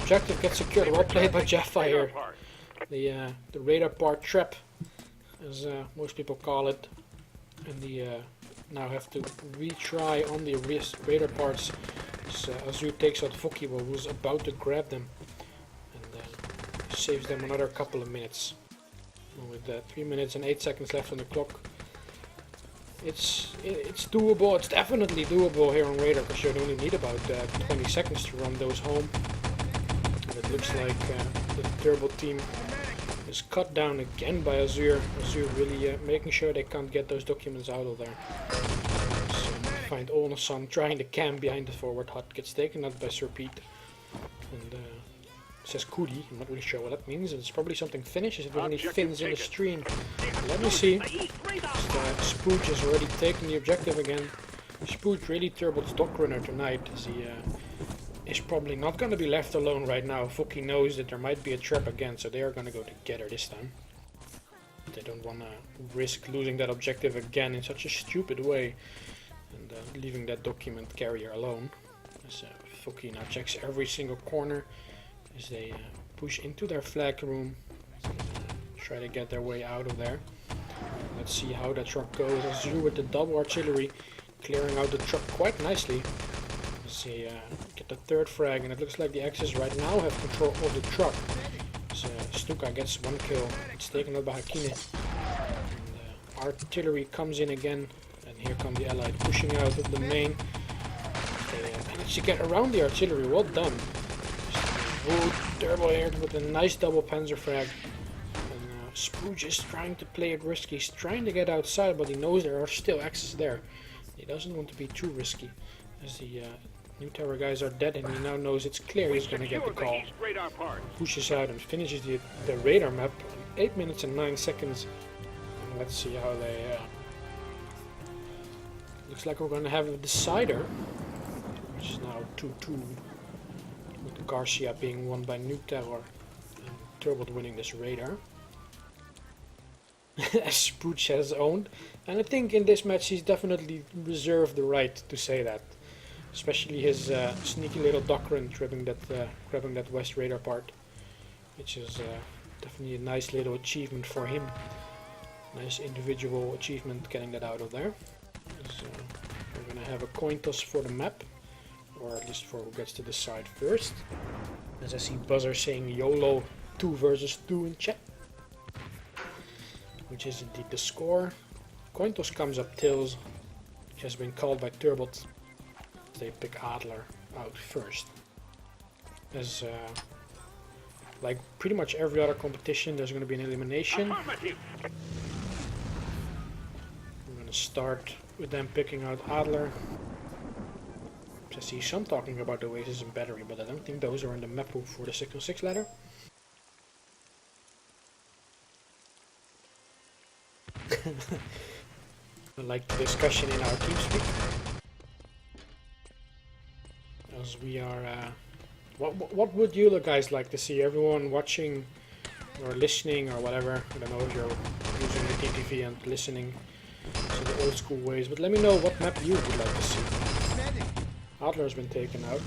Speaker 1: Objective gets secured. Well played by Jaffa here. The radar part trap, as most people call it, and the now have to retry on the radar parts. So Azure takes out Fokibo, who's about to grab them, and saves them another couple of minutes. And with 3 minutes and 8 seconds left on the clock, it's doable. It's definitely doable here on radar, because you only need about 20 seconds to run those home. And it looks like the Turbot team is cut down again by Azure. Azure really making sure they can't get those documents out of there. So find Olnason trying to camp behind the forward hut, gets taken out by Sir Pete, and says Kudi. I'm not really sure what that means. It's probably something Finnish. Is it any Finns in the stream? Let me see. Spooch has already taken the objective again. Spooch really Turbot's dock runner tonight, as he is probably not going to be left alone right now. Foki knows that there might be a trap again, so they are going to go together this time. They don't want to risk losing that objective again in such a stupid way, and leaving that document carrier alone. As Foki now checks every single corner as they push into their flag room, try to get their way out of there. Let's see how that truck goes. Azure with the double artillery, clearing out the truck quite nicely. As they get the third frag, and it looks like the Axis right now have control of the truck. So Stuka gets one kill. It's taken out by Hakine. And artillery comes in again, and here come the Allied pushing out of the main. They managed to get around the artillery. Well done. Turbo here with a nice double panzer frag. And Spooge is trying to play it risky. He's trying to get outside, but he knows there are still Axis there. He doesn't want to be too risky, as the nTerror guys are dead, and he now knows it's clear he's going to get the call. Pushes out and finishes the radar map in 8 minutes and 9 seconds. And let's see how they... looks like we're going to have a decider, which is now 2-2. With Garcia being won by nTerror and Turbot winning this radar. As Spooch has owned, and I think in this match he's definitely reserved the right to say that, especially his sneaky little dock run grabbing that west radar part, which is definitely a nice little achievement for him. Nice individual achievement getting that out of there. So we're gonna have a coin toss for the map, or at least for who gets to decide first. As I see Buzzer saying YOLO 2 versus 2 in chat, which is indeed the score. Coin toss comes up tails, which has been called by Turbot. They pick Adler out first. As like pretty much every other competition, there's going to be an elimination. We're going to start with them picking out Adler. I see some talking about the Oasis and Battery, but I don't think those are in the map pool for the 606 ladder. I like the discussion in our TeamSpeak. As we are, what would you guys like to see? Everyone watching or listening or whatever. I don't know if you're using the TTV and listening to the old school ways, but let me know what map you would like to see. Adler's been taken out.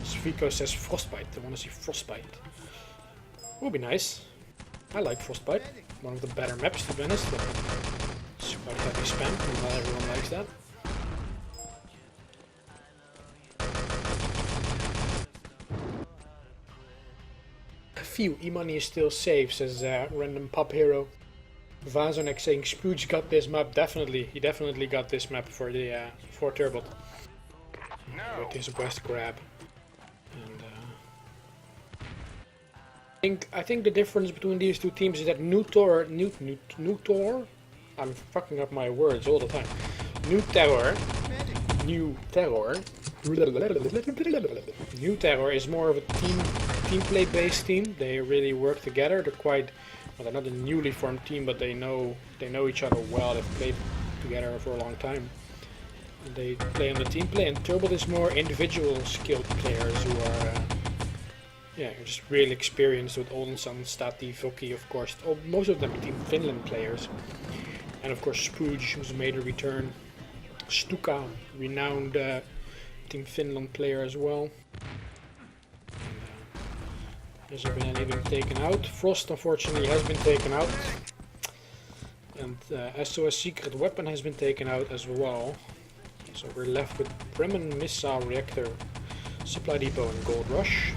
Speaker 1: Svico says Frostbite. I want to see Frostbite. Would be nice. I like Frostbite. One of the better maps, to be honest. But it's quite heavy spam, and not everyone likes that. Phew, E-Money is still safe, says Random Pop Hero. Vazonek saying Spooge got this map. Definitely, he definitely got this map for the for Turbot. With his west grab. And I think the difference between these two teams is that nTerror, I'm fucking up my words all the time. nTerror is more of a team play based team. They really work together. They're quite, well, they're not a newly formed team, but they know each other well. They've played together for a long time. And they play on the team play, and Turbot is more individual skilled players who are yeah, just really experienced with Oldenson, Stati, Voki, of course. Most of them Team Finland players. And of course Spooge, who's made a return. Stuka, renowned Team Finland player as well. Has there been anything taken out? Frost unfortunately has been taken out. And SOS Secret Weapon has been taken out as well. So we're left with Bremen Missile Reactor, Supply Depot and Gold Rush.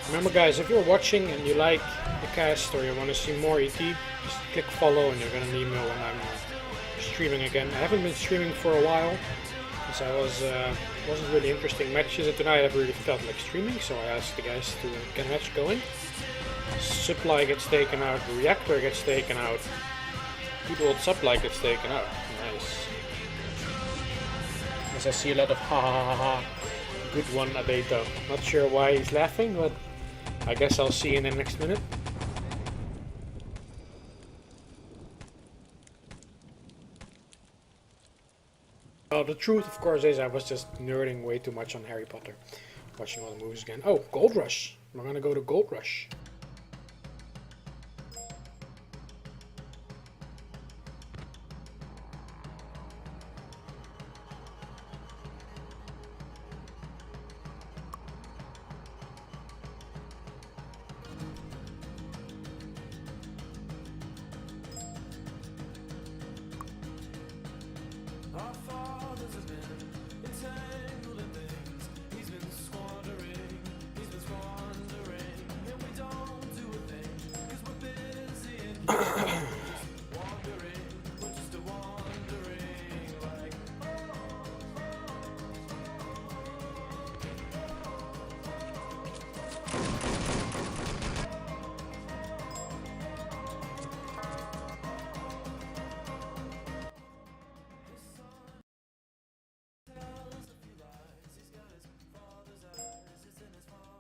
Speaker 1: Remember guys, if you're watching and you like the cast or you want to see more ET, just click follow and you're gonna need me when I'm streaming again. I haven't been streaming for a while, because wasn't really interesting matches, and tonight I really felt like streaming, so I asked the guys to get a match going. Supply gets taken out, Reactor gets taken out, good old Supply gets taken out. Nice. As I see a lot of ha ha ha ha. Good one, Adeto. Not sure why he's laughing, but I guess I'll see in the next minute. Well, the truth, of course, is I was just nerding way too much on Harry Potter. Watching all the movies again. Oh, Gold Rush. We're gonna go to Gold Rush.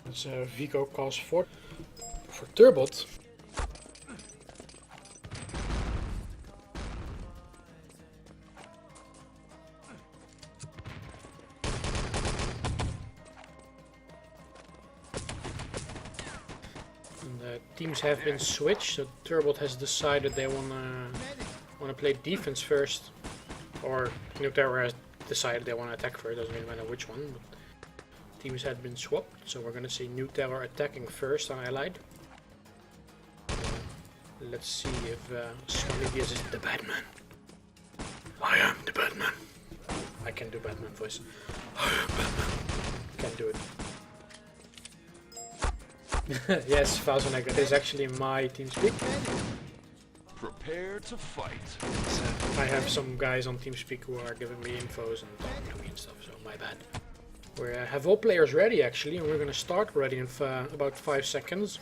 Speaker 1: It's Vico calls for Turbot. And the teams have been switched, so Turbot has decided they wanna play defense first, or nTerror has decided they wanna attack first. Doesn't really matter which one. But teams had been swapped, so we're gonna see nTerror attacking first on Allied. Let's see if Scamidius is the Batman. I am the Batman. I can do Batman voice. I am Batman. Can't do it. Yes, Falsonek, that is actually my TeamSpeak.
Speaker 2: Prepare to fight.
Speaker 1: I have some guys on TeamSpeak who are giving me infos and talking to me and stuff, so my bad. We have all players ready actually, and we're gonna start ready in about 5 seconds.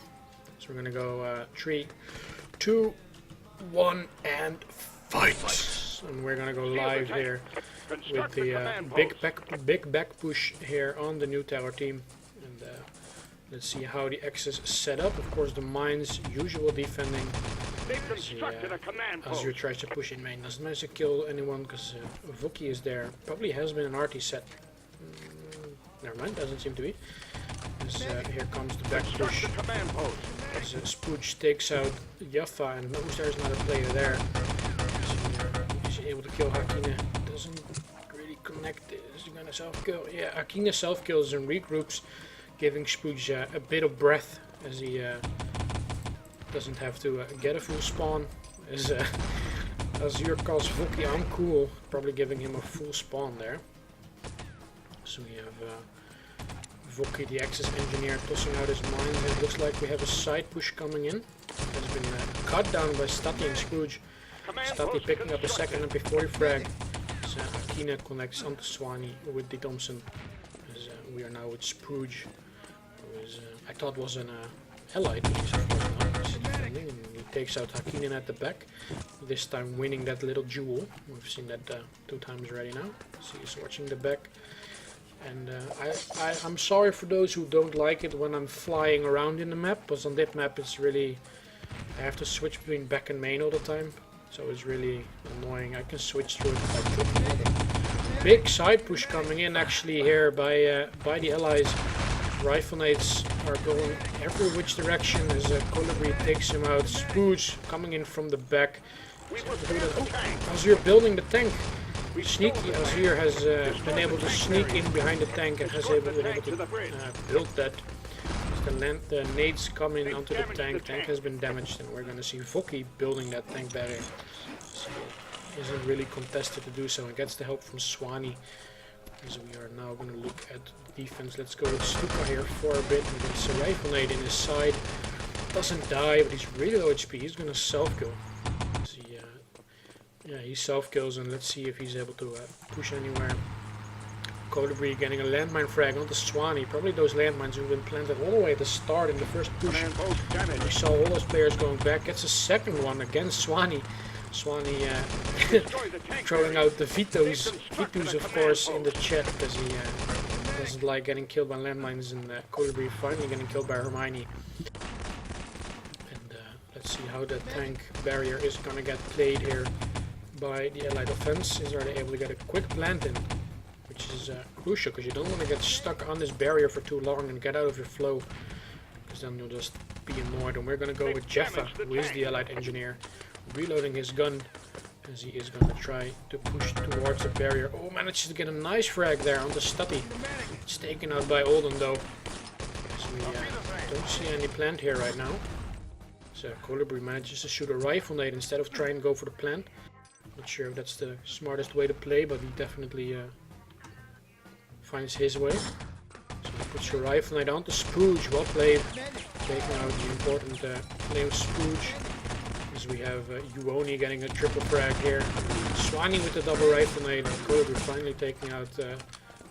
Speaker 1: So we're gonna go 3, 2, 1, and fight! And we're gonna go live here with the big back push here on the nTerror team. And let's see how the X is set up. Of course, the mines, usual defending. Azure tries to push in main, doesn't manage to kill anyone because Voki is there. Probably has been an RT set. Never mind, doesn't seem to be. Here comes the back push. As Spooge takes out Jaffa, and notice there's another player there. Is he able to kill Hakine? Doesn't really connect. Is he gonna self-kill? Yeah, Hakine self-kills and regroups, giving Spooge a bit of breath as he doesn't have to get a full spawn. As Azure calls Voki uncool, probably giving him a full spawn there. So we have Voki, the Axis engineer, tossing out his mines. It looks like we have a side push coming in. Has been cut down by Stati and Scrooge. Stati picking up a second MP40 frag. So Akina connects onto Swani with the Thompson. As, we are now with Scrooge, who is, I thought was an allied, but he's of course not. He's defending, and he takes out Hakkinen at the back. This time winning that little duel. We've seen that 2 times already now. So he's watching the back. And I'm sorry for those who don't like it when I'm flying around in the map, because on that map it's really, I have to switch between back and main all the time, so it's really annoying. I can switch through it if I click. Big side push coming in actually here by the allies. Rifle nades are going every which direction as Colibri takes him out. Spooge coming in from the back. Oh, Azure building the tank. Sneaky Azure has been able to sneak in behind the tank and has been able to build that. The nades come in onto the tank. Tank has been damaged, and we're going to see Voki building that tank barrier. So isn't really contested to do so, and gets the help from Swanee. As we are now going to look at defense. Let's go with Stuka here for a bit. And gets a rifle nade in his side. Doesn't die, but he's really low HP. He's going to self-kill. Yeah, he self-kills, and let's see if he's able to push anywhere. Colibri getting a landmine frag onto Swanee. Probably those landmines who've been planted all the way at the start in the first push. And we saw all those players going back. Gets a second one against Swanee. Swanee throwing out the vetoes of course in the chat, because he doesn't like getting killed by landmines, and Colibri finally getting killed by Hermione. And let's see how the tank barrier is going to get played here by the allied offense. Are they able to get a quick plant in, which is crucial, because you don't want to get stuck on this barrier for too long and get out of your flow, because then you'll just be annoyed. And we're going to go with Jeffa, who is the allied engineer, reloading his gun as he is going to try to push towards the barrier. Oh, manages to get a nice frag there on the Stutty. It's taken out by Olden though, so we don't see any plant here right now. So Colibri manages to shoot a rifle nade instead of trying to go for the plant. Not sure if that's the smartest way to play, but he definitely finds his way. So he puts your rifle nade onto Spooge. Well played. Taking out the important play of Spooge. As we have Uoni getting a triple frag here. Swanee with the double rifle nade. And Colibri finally taking out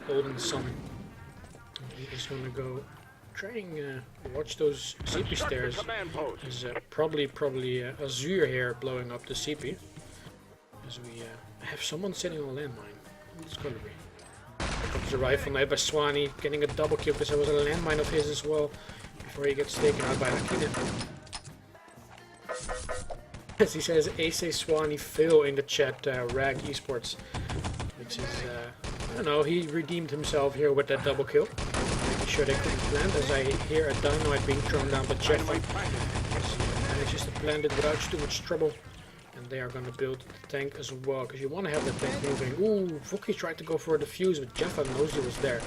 Speaker 1: Olden's son. He is going to go trying watch those CP stairs. There's probably Azure here blowing up the CP. As we have someone sitting on a landmine. It's going to be. Here comes the rifle nade by Swanee, getting a double kill because there was a landmine of his as well before he gets taken out by Hakkinen. As he says, Ace Swanee fail in the chat, Rag Esports, which is, I don't know, he redeemed himself here with that double kill. Making sure they couldn't plant, as I hear a dynamite being thrown down by Jeffa. He manages to plant it without too much trouble. And they are going to build the tank as well, because you want to have the tank moving. Ooh, Voki tried to go for the fuse, but Jeffa knows he was there.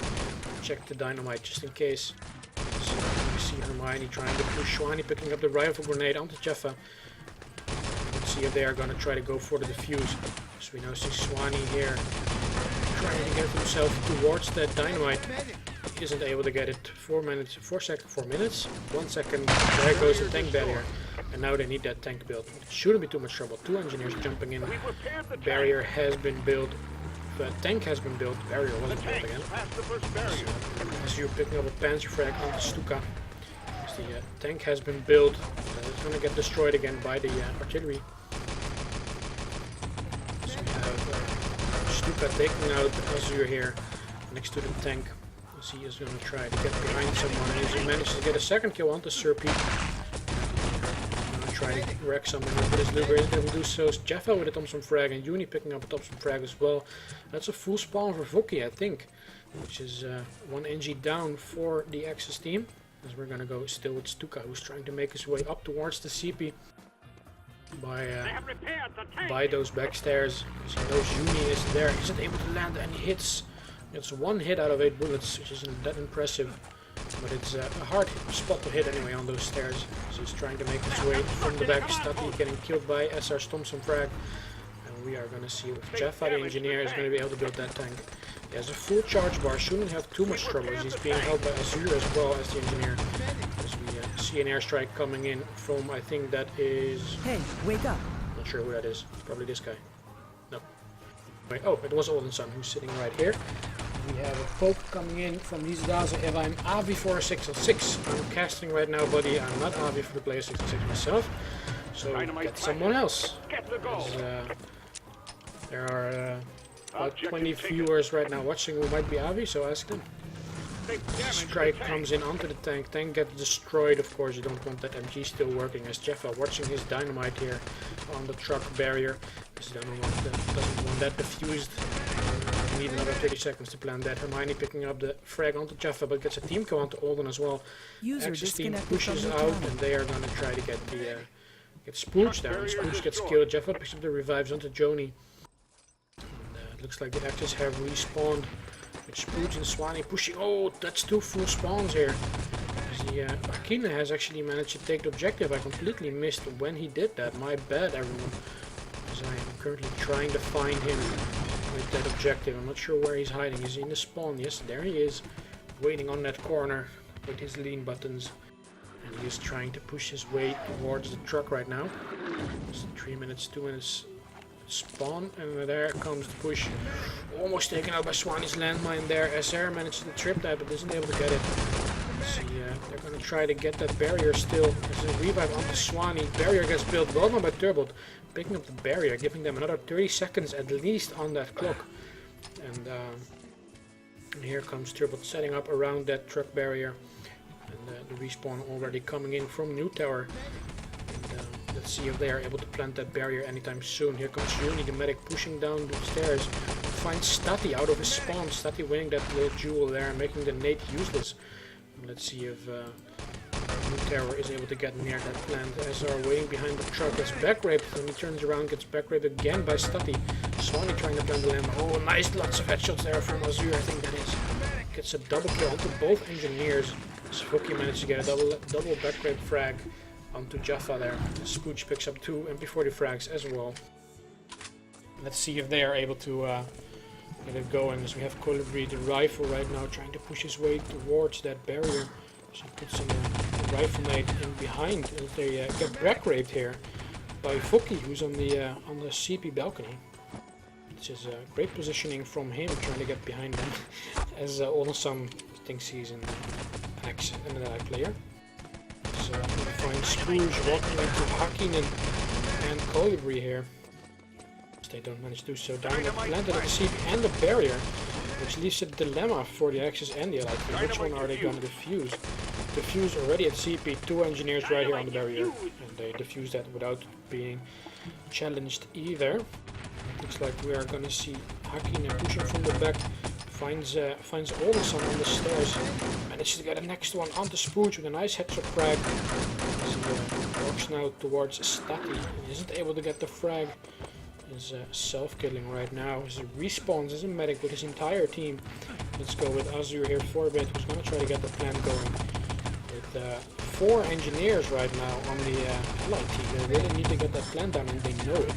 Speaker 1: Check the dynamite just in case. So you see Hermione trying to push Swanee, picking up the rifle grenade onto Jeffa. Let's see if they are going to try to go for the defuse. So we now see Swanee here trying to get himself towards that dynamite. He isn't able to get it. 4 minutes, 1 second. There goes the tank barrier. And now they need that tank built. It shouldn't be too much trouble. 2 engineers jumping in. The barrier has been built. The tank has been built. The barrier wasn't built again. As you're picking up a panzer frag on the Stuka. As the tank has been built. It's going to get destroyed again by the artillery. So we have Stuka taking out Azure here next to the tank. As he is going to try to get behind someone. And as he manages to get a second kill onto Serpy. Try to wreck someone with his Luger. They will do so. Jeffa with a Thompson frag and Uni picking up a Thompson frag as well. That's a full spawn for Voki, I think, which is 1 NG down for the Axis team. As we're gonna go still with Stuka, who's trying to make his way up towards the CP by those back stairs. Because he knows Uni is there. He isn't able to land any hits. It's 1 hit out of 8 bullets, which isn't that impressive. But it's a hard spot to hit anyway on those stairs. So he's trying to make his way from the back. Stutty getting killed by SR's Thompson frag. And we are going to see if Jeffa, the engineer, is going to be able to build that tank. He has a full charge bar, shouldn't have too much trouble. He's being held by Azure as well as the engineer. As we see an airstrike coming in from, I think that is...
Speaker 3: Hey, wake up.
Speaker 1: Not sure who that is. Probably this guy. No. Wait, oh, it was Olden's son who's sitting right here. We have a poke coming in from Liesdaze. If I'm Avi for a 606, I'm casting right now, buddy. I'm not Avi for the player 606 myself. So get someone else. There are about 20 viewers right now watching who might be Avi, so ask them. Strike comes in onto the tank. Tank gets destroyed, of course. You don't want that MG still working. As Jeffa watching his dynamite here on the truck barrier. Doesn't want that defused. Need another 30 seconds to plant that. Hermione picking up the frag onto Jeffa, but gets a team kill onto Alden as well. Axis team pushes out, and they are gonna try to get the get Spooch down. Spooch gets killed. Jeffa picks up the revives onto Joni. And, it looks like the Axis have respawned. With Spooch and Swanee pushing. Oh, that's 2 full spawns here. Akina has actually managed to take the objective. I completely missed when he did that. My bad, everyone. As I am currently trying to find him with that objective. I'm not sure where he's hiding. Is he in the spawn? Yes, there he is. Waiting on that corner with his lean buttons. And he is trying to push his way towards the truck right now. It's 3 minutes, 2 minutes. Spawn, and there comes the push. Almost taken out by Swanee's landmine there. SR manages to trip that, but isn't able to get it. See, they're gonna try to get that barrier still. There's a revive onto Swanee. Barrier gets built. Well done by Turbot. Picking up the barrier, giving them another 30 seconds at least on that clock. And here comes Turbot setting up around that truck barrier. And the respawn already coming in from New Tower. Let's see if they are able to plant that barrier anytime soon. Here comes Juni, the medic, pushing down the stairs. Finds Stati out of his spawn. Stati winning that little jewel there and making the nade useless. And let's see if New Terror is able to get near that plant. SR waiting behind the truck, gets back raped, and he turns around, gets back raped again by Stati. Swanee trying to plant the lamb. Oh, nice, lots of headshots there from Azure, I think that is. Gets a double kill onto both engineers. Svuki managed to get a double back rape frag onto Jaffa there. Spooch picks up 2 MP40 frags as well. Let's see if they are able to get it going, as we have Colibri, the rifle right now, trying to push his way towards that barrier. So he puts in a rifle-mate in behind, and they get back raped here by Vuki, who's on the CP balcony. This is great positioning from him, trying to get behind them, as Olsam thinks he's an allied player. So we find Spooge walking into Hakkinen and Colibri here. They don't manage to do so. Dynamite planted at the CP and the barrier, which leaves a dilemma for the Axis and the allied team. Which one are they going to defuse? Defuse already at CP, 2 engineers right here on the barrier, and they defuse that without being challenged either. Looks like we are going to see Hakkinen pushing from the back. Finds Olson on the stairs. Manages to get a next one onto Spooch with a nice headshot frag. He walks now towards Stati. He isn't able to get the frag. He's self-killing right now. He respawns as a medic with his entire team. Let's go with Azure here for a bit, who's going to try to get the plan going. With 4 engineers right now on the allied team. They really need to get that plan down, and they know it.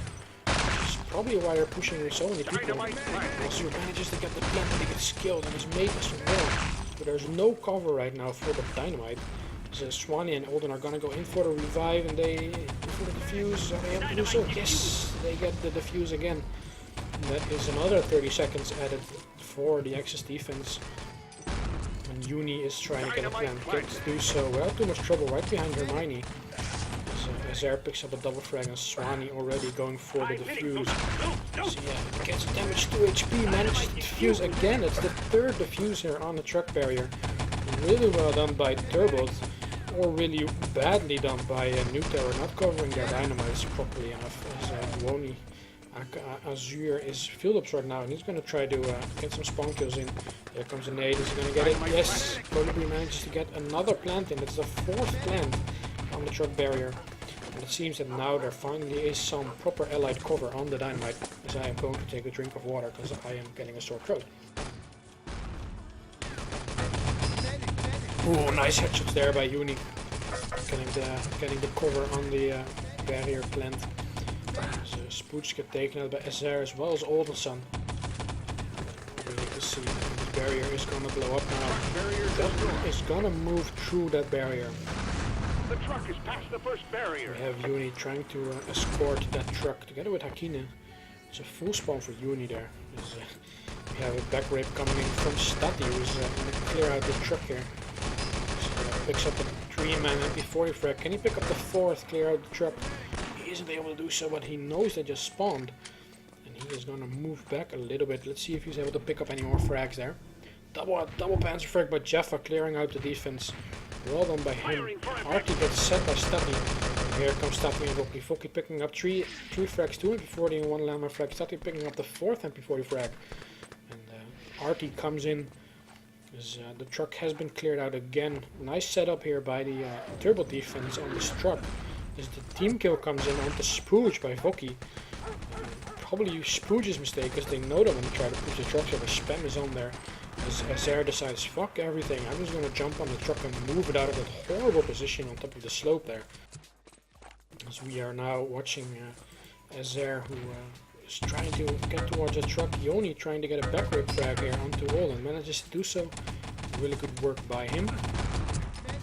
Speaker 1: Probably why they're pushing so many people. Azure manages to get the plant, and he gets killed, and his mate is warm. But there's no cover right now for the dynamite. So Swanee and Olden are gonna go in for the revive, and they for the defuse. Are they able to do so? Yes, they get the defuse again. And that is another 30 seconds added for the Axis defense. And Uni is trying to get a plant. Can't do so without too much trouble. Right behind Hermione. Azar picks up a double frag, and Swanee already going for the defuse. So yeah, gets damage 2 HP, manages to defuse again. It's the 3rd defuse here on the truck barrier. Really well done by Turbot, or really badly done by New Terror, not covering their dynamites properly enough. As Woni Azure is field ups right now, and he's going to try to get some spawn kills in. There comes a nade. Is he going to get it? Yes! Colibri manages to get another plant in. It's the 4th plant on the truck barrier. And it seems that now there finally is some proper allied cover on the dynamite, as I am going to take a drink of water because I am getting a sore throat. Oh, nice headshots there by Uni. Getting the cover on the barrier plant. So Spooch get taken out by SR as well as Oldenson. We need to see if the barrier is gonna blow up now. That is gonna move through that barrier.
Speaker 2: The truck is past the first barrier.
Speaker 1: We have Uni trying to escort that truck together with Hakkinen. It's a full spawn for Uni there. We have a back rip coming in from Stati, who's going to clear out the truck here. So, picks up the 3-man MP40 frag. Can he pick up the 4th, clear out the truck? He isn't able to do so, but he knows they just spawned. And he is going to move back a little bit. Let's see if he's able to pick up any more frags there. Double panzer frag by Jaffa, clearing out the defense. Well done by him. Artie gets set by Stati. Here comes Stati and Voki. Voki picking up 3 frags, 2 MP40 and 1 Llama frag. Stati picking up the 4th MP40 frag. And Artie comes in. As, the truck has been cleared out again. Nice setup here by the Turbo defense on this truck. As the team kill comes in onto Spooge by Voki. Probably Spooge's mistake, because they know that when they try to push the truck, so the spam is on there. As Azair decides, fuck everything, I'm just gonna jump on the truck and move it out of that horrible position on top of the slope there. As we are now watching Azair, who is trying to get towards the truck, Yoni trying to get a back rip frag here onto all and manages to do so. Really good work by him.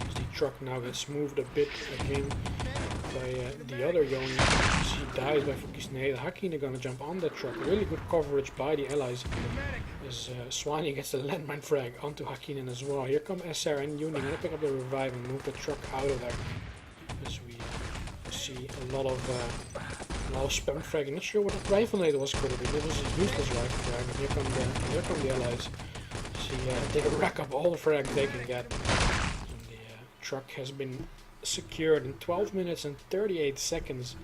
Speaker 1: As the truck now gets moved a bit again by the other Yoni. He dies by Fuki's nade. Hakine gonna jump on that truck. Really good coverage by the allies. As Swani gets the landmine frag onto Hakinen as well. Here come SR and Uni gonna pick up the revive and move the truck out of there. As we see a lot of spam frag. I'm not sure what the rifle nade was could have been. It was a useless rifle frag. And here come the allies. See, they rack up all the frags they can get. And the truck has been secured in 12 minutes and 38 seconds,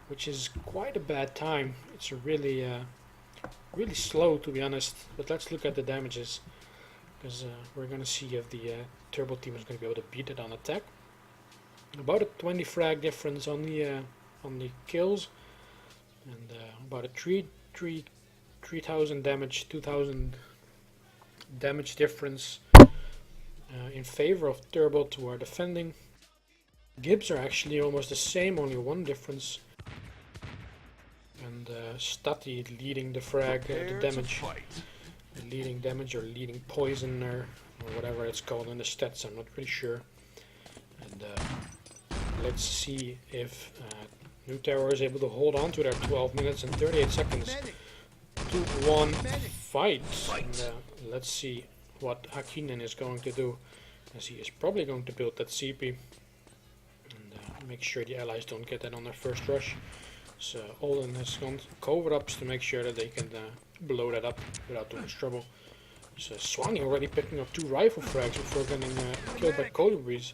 Speaker 1: which is quite a bad time. It's a really slow, to be honest. But let's look at the damages, because we're gonna see if the Turbo team is gonna be able to beat it on attack. About a 20 frag difference on the kills, and about a 3,000 damage, 2,000 damage difference in favor of Turbo to our defending. Gibbs are actually almost the same, only 1 difference. And Stati leading the frag, the damage. The leading damage or leading poison or whatever it's called in the stats, I'm not really sure. And let's see if nTerror is able to hold on to their 12 minutes and 38 seconds to 1 fight. And let's see what Hakinen is going to do, as he is probably going to build that CP. Make sure the allies don't get that on their first rush. So Olin has gone cover ups to make sure that they can blow that up without too much trouble. So Swani already picking up 2 rifle frags before getting killed by colibris.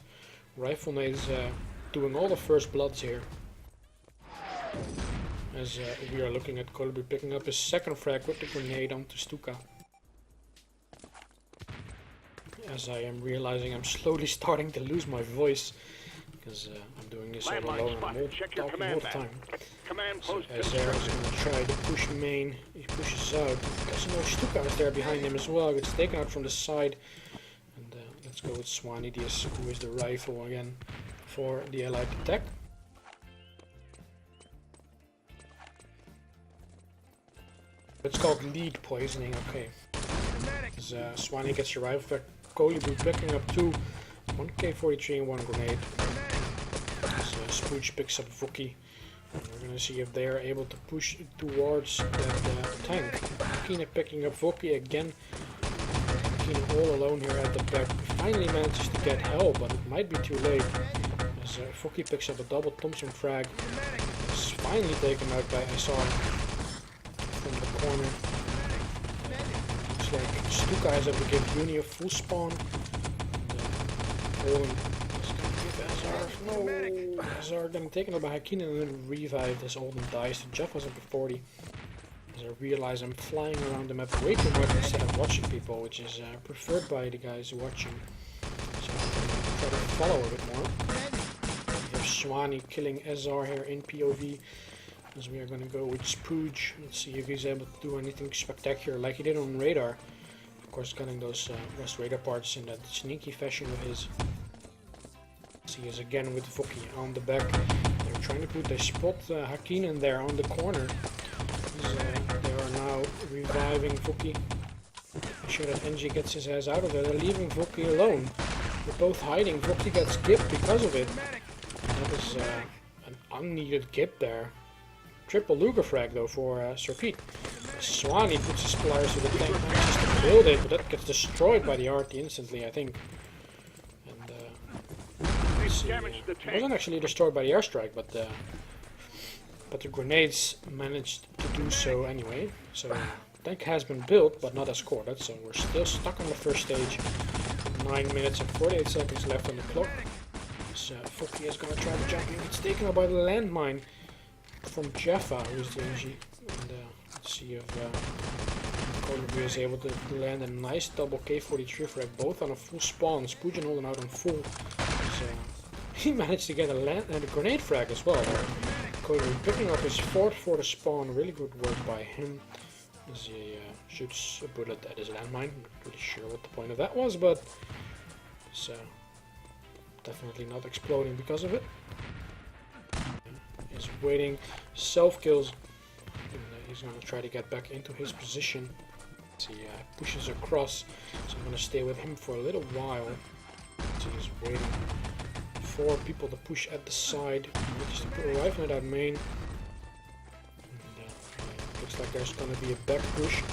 Speaker 1: Rifle nades doing all the first bloods here. As we are looking at Colibri picking up his 2nd frag with the grenade onto Stuka. As I am realizing I'm slowly starting to lose my voice, because I'm doing this all alone and I'm talking all the time. So Azair is going to try to push main. He pushes out. Doesn't know Stuka is there behind him as well. Gets taken out from the side. And let's go with Swani DS, who is the rifle again for the allied attack. It's called lead poisoning, okay. As Swani gets your rifle, Colibri picking up 2. 1 K43 and 1 grenade. Spooch picks up Voki. And we're gonna see if they are able to push towards that tank. Akina picking up Voki again. Akina all alone here at the back. Finally manages to get help, but it might be too late. As Voki picks up a double Thompson frag. It's finally taken out by SR from the corner. Looks like Stuka is able to give Uni a full spawn. And no! Azar getting taken out by Hakinen and then revived as Olden dies to Jeff was up to 40. As I realize I'm flying around the map way too much instead of watching people, which is preferred by the guys watching. So I'm try to follow a bit more. We have Swani killing Azar here in POV. As we are going to go with Spooge. Let's see if he's able to do anything spectacular like he did on radar. Of course, getting those rest radar parts in that sneaky fashion of his. He is again with Voki on the back. They're trying to put their spot Hakinen there on the corner. They are now reviving Voki. Make sure that NG gets his ass out of there. They're leaving Voki alone. They're both hiding. Voki gets gipped because of it. That is an unneeded gip there. triple Luger frag though for Sir Pete. Swanee puts his pliers to the tank, manages to build it, but that gets destroyed by the RT instantly, I think. And it wasn't actually destroyed by the airstrike, but the grenades managed to do so anyway. So tank has been built, but not escorted. So we're still stuck on the first stage. 9 minutes and 48 seconds left on the clock. So Foki is going to try to jump in. It's taken out by the landmine from Jaffa, who's the NG. And let's see if Colby is able to land a nice double K43 frag, both on a full spawn. Spoojan holding out on full. So he managed to get a land and a grenade frag as well. Colby picking up his fourth for the spawn. Really good work by him. As he shoots a bullet at his landmine. Not really sure what the point of that was, but it's definitely not exploding because of it. He's waiting, self-kills, and he's going to try to get back into his position. As he pushes across, so I'm going to stay with him for a little while. So he's waiting for people to push at the side. He needs to put a rifle at that main. Looks like there's going to be a back push.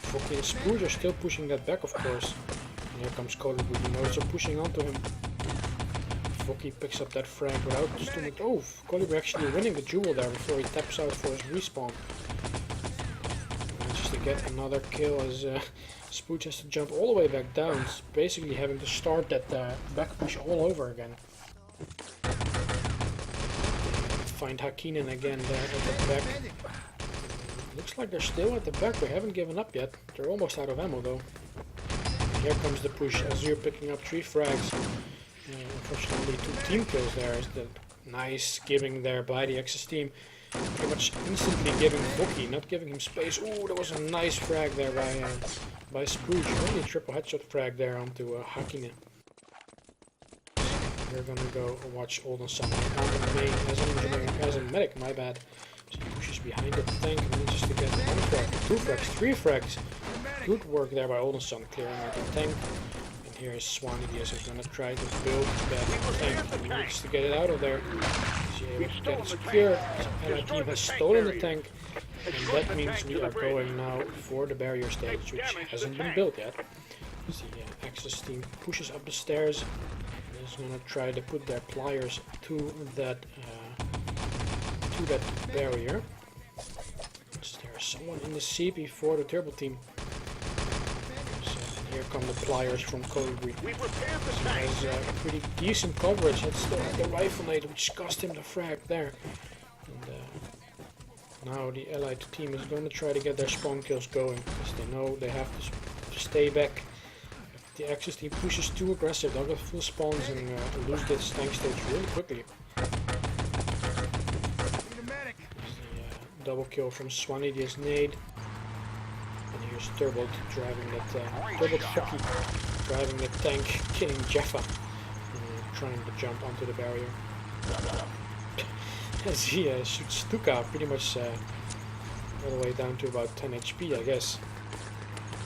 Speaker 1: Foki and Spooge are still pushing that back, of course. And here comes Colby. He knows they're pushing onto him. Foki picks up that frag without too much. Oh, Colby actually winning the duel there before he taps out for his respawn. Manages to get another kill as Spooge has to jump all the way back down. It's basically having to start that back push all over again. Find Hakkinen again there at the back. Looks like they're still at the back. They haven't given up yet. They're almost out of ammo though. And here comes the push. Azure picking up 3 frags. Unfortunately, 2 team kills there. Is the nice giving there by the Axis team. Pretty much instantly giving Foki, not giving him space. Ooh, there was a nice frag there by Spooge. Only triple headshot frag there onto Hakkinen. We're gonna go watch Oldenson on the main as an engineer, as a medic, my bad. So he pushes behind the tank and manages to get 1 frag, 2 frags, 3 frags. Good work there by Oldenson clearing out the tank. And here is Swanee Diaz is gonna try to build that tank. He needs to get it out of there. He's able to get it secure. And our team has stolen the tank. And that means we are going now for the barrier stage, which hasn't been built yet. So the Axis team pushes up the stairs. Is going to try to put their pliers to that barrier. Is there someone in the CP for the Turbo team? So here come the pliers from Colby. He has pretty decent coverage. That's still the rifle nade, which cost him the frag there. And now the allied team is going to try to get their spawn kills going because they know they have to stay back. The Axis team pushes too aggressive, they'll get full spawns and lose this tank stage really quickly. There's the double kill from Swanee Diaz nade. And here's Turbot driving that Turbot Foki driving the tank, killing Jaffa. Trying to jump onto the barrier. As he shoots Stuka pretty much all the way down to about 10 HP, I guess.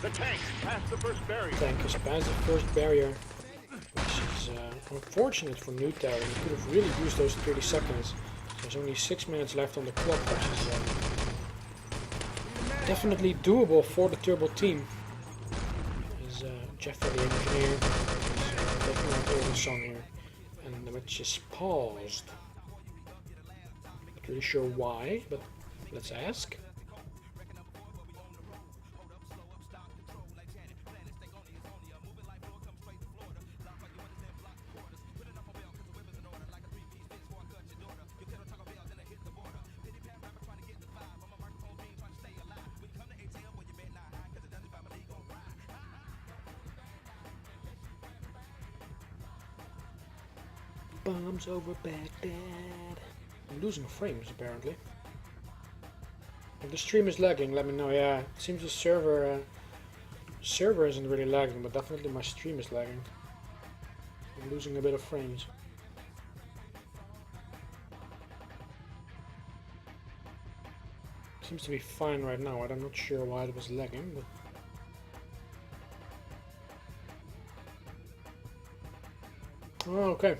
Speaker 2: The tank passed the first barrier.
Speaker 1: Tank has passed the first barrier, which is unfortunate for nTerror. He could have really used those 30 seconds. There's only 6 minutes left on the clock, which is definitely doable for the Turbo team. As Jaffa the engineer is taking out Oldenson here, and the match is paused. Not really sure why, but let's ask. Bombs over Baghdad. I'm losing frames apparently. If the stream is lagging, let me know. Yeah, it seems the server isn't really lagging, but definitely my stream is lagging. I'm losing a bit of frames. Seems to be fine right now. I'm not sure why it was lagging, but oh, okay.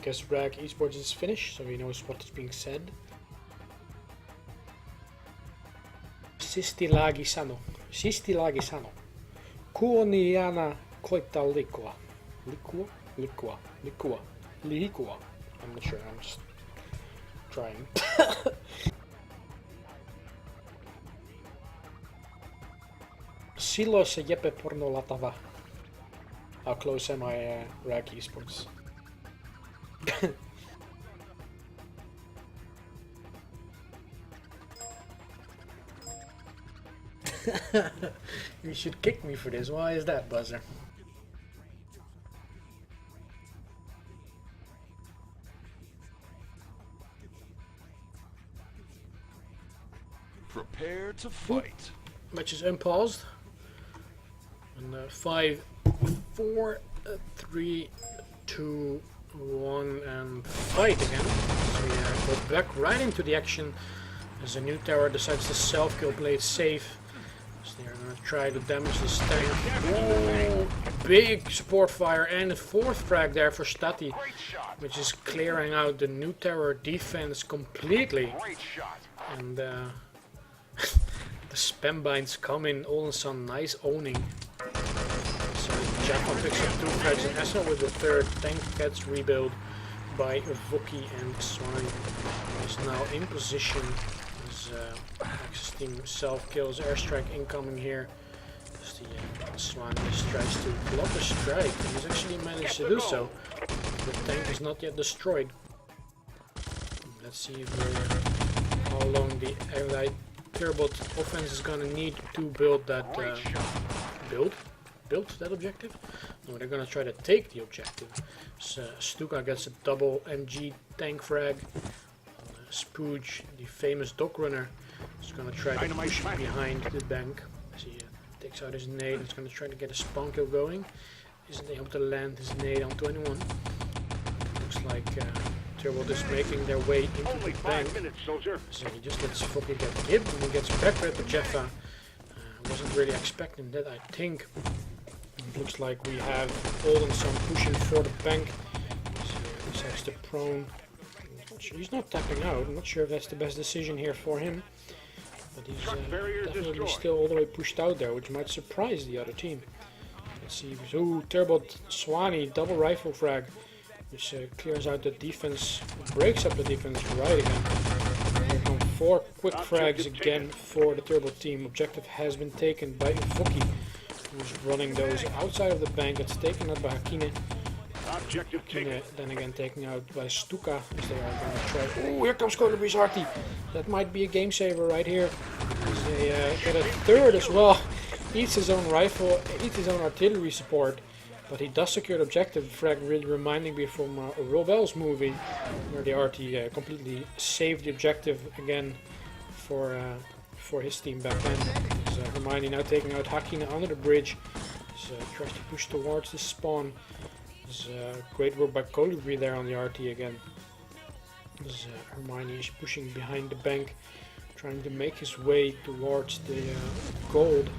Speaker 1: because Rag Esports is finished, so he knows what is being said. Sistilagi sano. Kuoniana koittaa likua. Lihikua. I'm not sure, I'm just trying. Silloin se Jeppe porno latava. How close am I, Rag Esports? You should kick me for this. Why is that, Buzzer?
Speaker 2: Prepare to fight.
Speaker 1: Match is unpaused. And 5, 4, 3, 2, 1, and fight again. So yeah, go back right into the action as a nTerror decides to self-kill, play it safe. So they're gonna try to damage this tank. Oh, big support fire and a 4th frag there for Stati, which is clearing out the nTerror defense completely. And the spam binds come in, all and some nice owning. So Jaffa picks up 2 frags and Essa with the 3rd. Tank gets rebuilt by Vuki and Swine. Is now in position. His Axis team self-kills, airstrike incoming here. As the Swine just tries to block the strike, and he's actually managed to do so. The tank is not yet destroyed. Let's see if how long the allied Turbot offense is gonna need to build that build that objective. No, they're gonna try to take the objective. So Stuka gets a double MG tank frag. Spooge, the famous dock runner, is gonna try to push behind the bank. As he takes out his nade, he's gonna try to get a spawn kill going. Isn't able to land his nade onto anyone. Looks like Turbot is making their way into the bank. So he just lets Fokker get hit and he gets back red, but Jeffa wasn't really expecting that, I think. It looks like we have Oldenson pushing for the bank. So he decides to prone. He's not tapping out. I'm not sure if that's the best decision here for him. But he's definitely still all the way pushed out there, which might surprise the other team. Let's see. Ooh, Turbot, Swanee, double rifle frag, which clears out the defense, breaks up the defense right again. Here come 4 quick frags again for the Turbot team. Objective has been taken by Vuki, who's running those outside of the bank. It's taken out by Hakine. Hakine then again taken out by Stuka as they are going to try. Oh, here comes Colibri's Arty. That might be a game saver right here. As they get a 3rd as well. Eats his own rifle, eats his own artillery support. But he does secure the objective. Frag really reminding me from a Robel's movie, where the Arty completely saved the objective again for his team back then. So Hermione now taking out Hakine under the bridge. So tries to push towards the spawn. Great work by Colibri there on the RT again. Hermione is pushing behind the bank, trying to make his way towards the gold.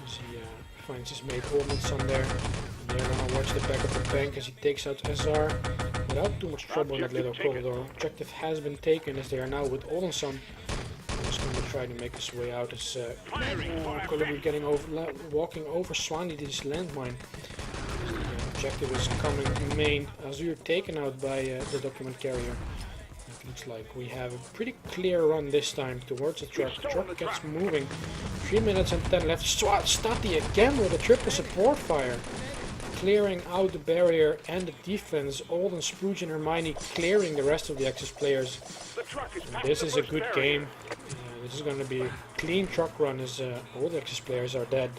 Speaker 1: As he finds his mate Oldenson there. And they're gonna watch the back of the bank as he takes out SR without too much trouble in that little corridor. Objective has been taken as they are now with Oldenson. He's going to try to make his way out as Colibri getting over, walking over Swanee to this landmine. Objective is coming main. Azure taken out by the document carrier. It looks like we have a pretty clear run this time towards the truck. The truck gets moving. 3 minutes and 10 left. Stati again with a triple support fire. Clearing out the barrier and the defense. Olden, Spooge and Hermione clearing the rest of the Axis players. And this is a good game. This is going to be a clean truck run as all the Axis players are dead.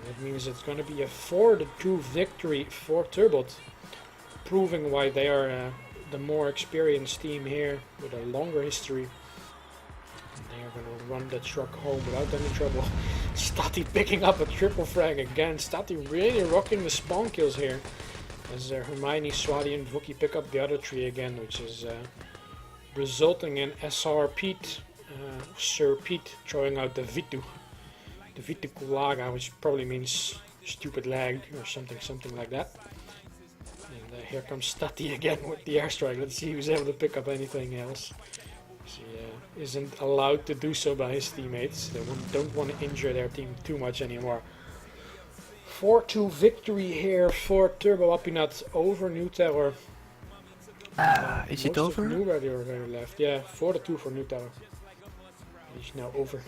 Speaker 1: That means it's going to be a 4-2 victory for Turbot, proving why they are the more experienced team here with a longer history. And they are going to run that truck home without any trouble. Stati picking up a triple frag again. Stati really rocking the spawn kills here. As Hermione, Swati and Vuki pick up the other 3 again, which is resulting in SR Pete, Sir Pete throwing out the Vitu. The Vitu Kulaga, which probably means stupid lag or something like that. And Here comes Stati again with the airstrike. Let's see who's able to pick up anything else. He isn't allowed to do so by his teammates. They don't want to injure their team too much anymore. 4-2 victory here for Turbo Apinat over nTerror.
Speaker 4: Is it over?
Speaker 1: Nobody already left. Yeah, 4-2 for nTerror. He's now over.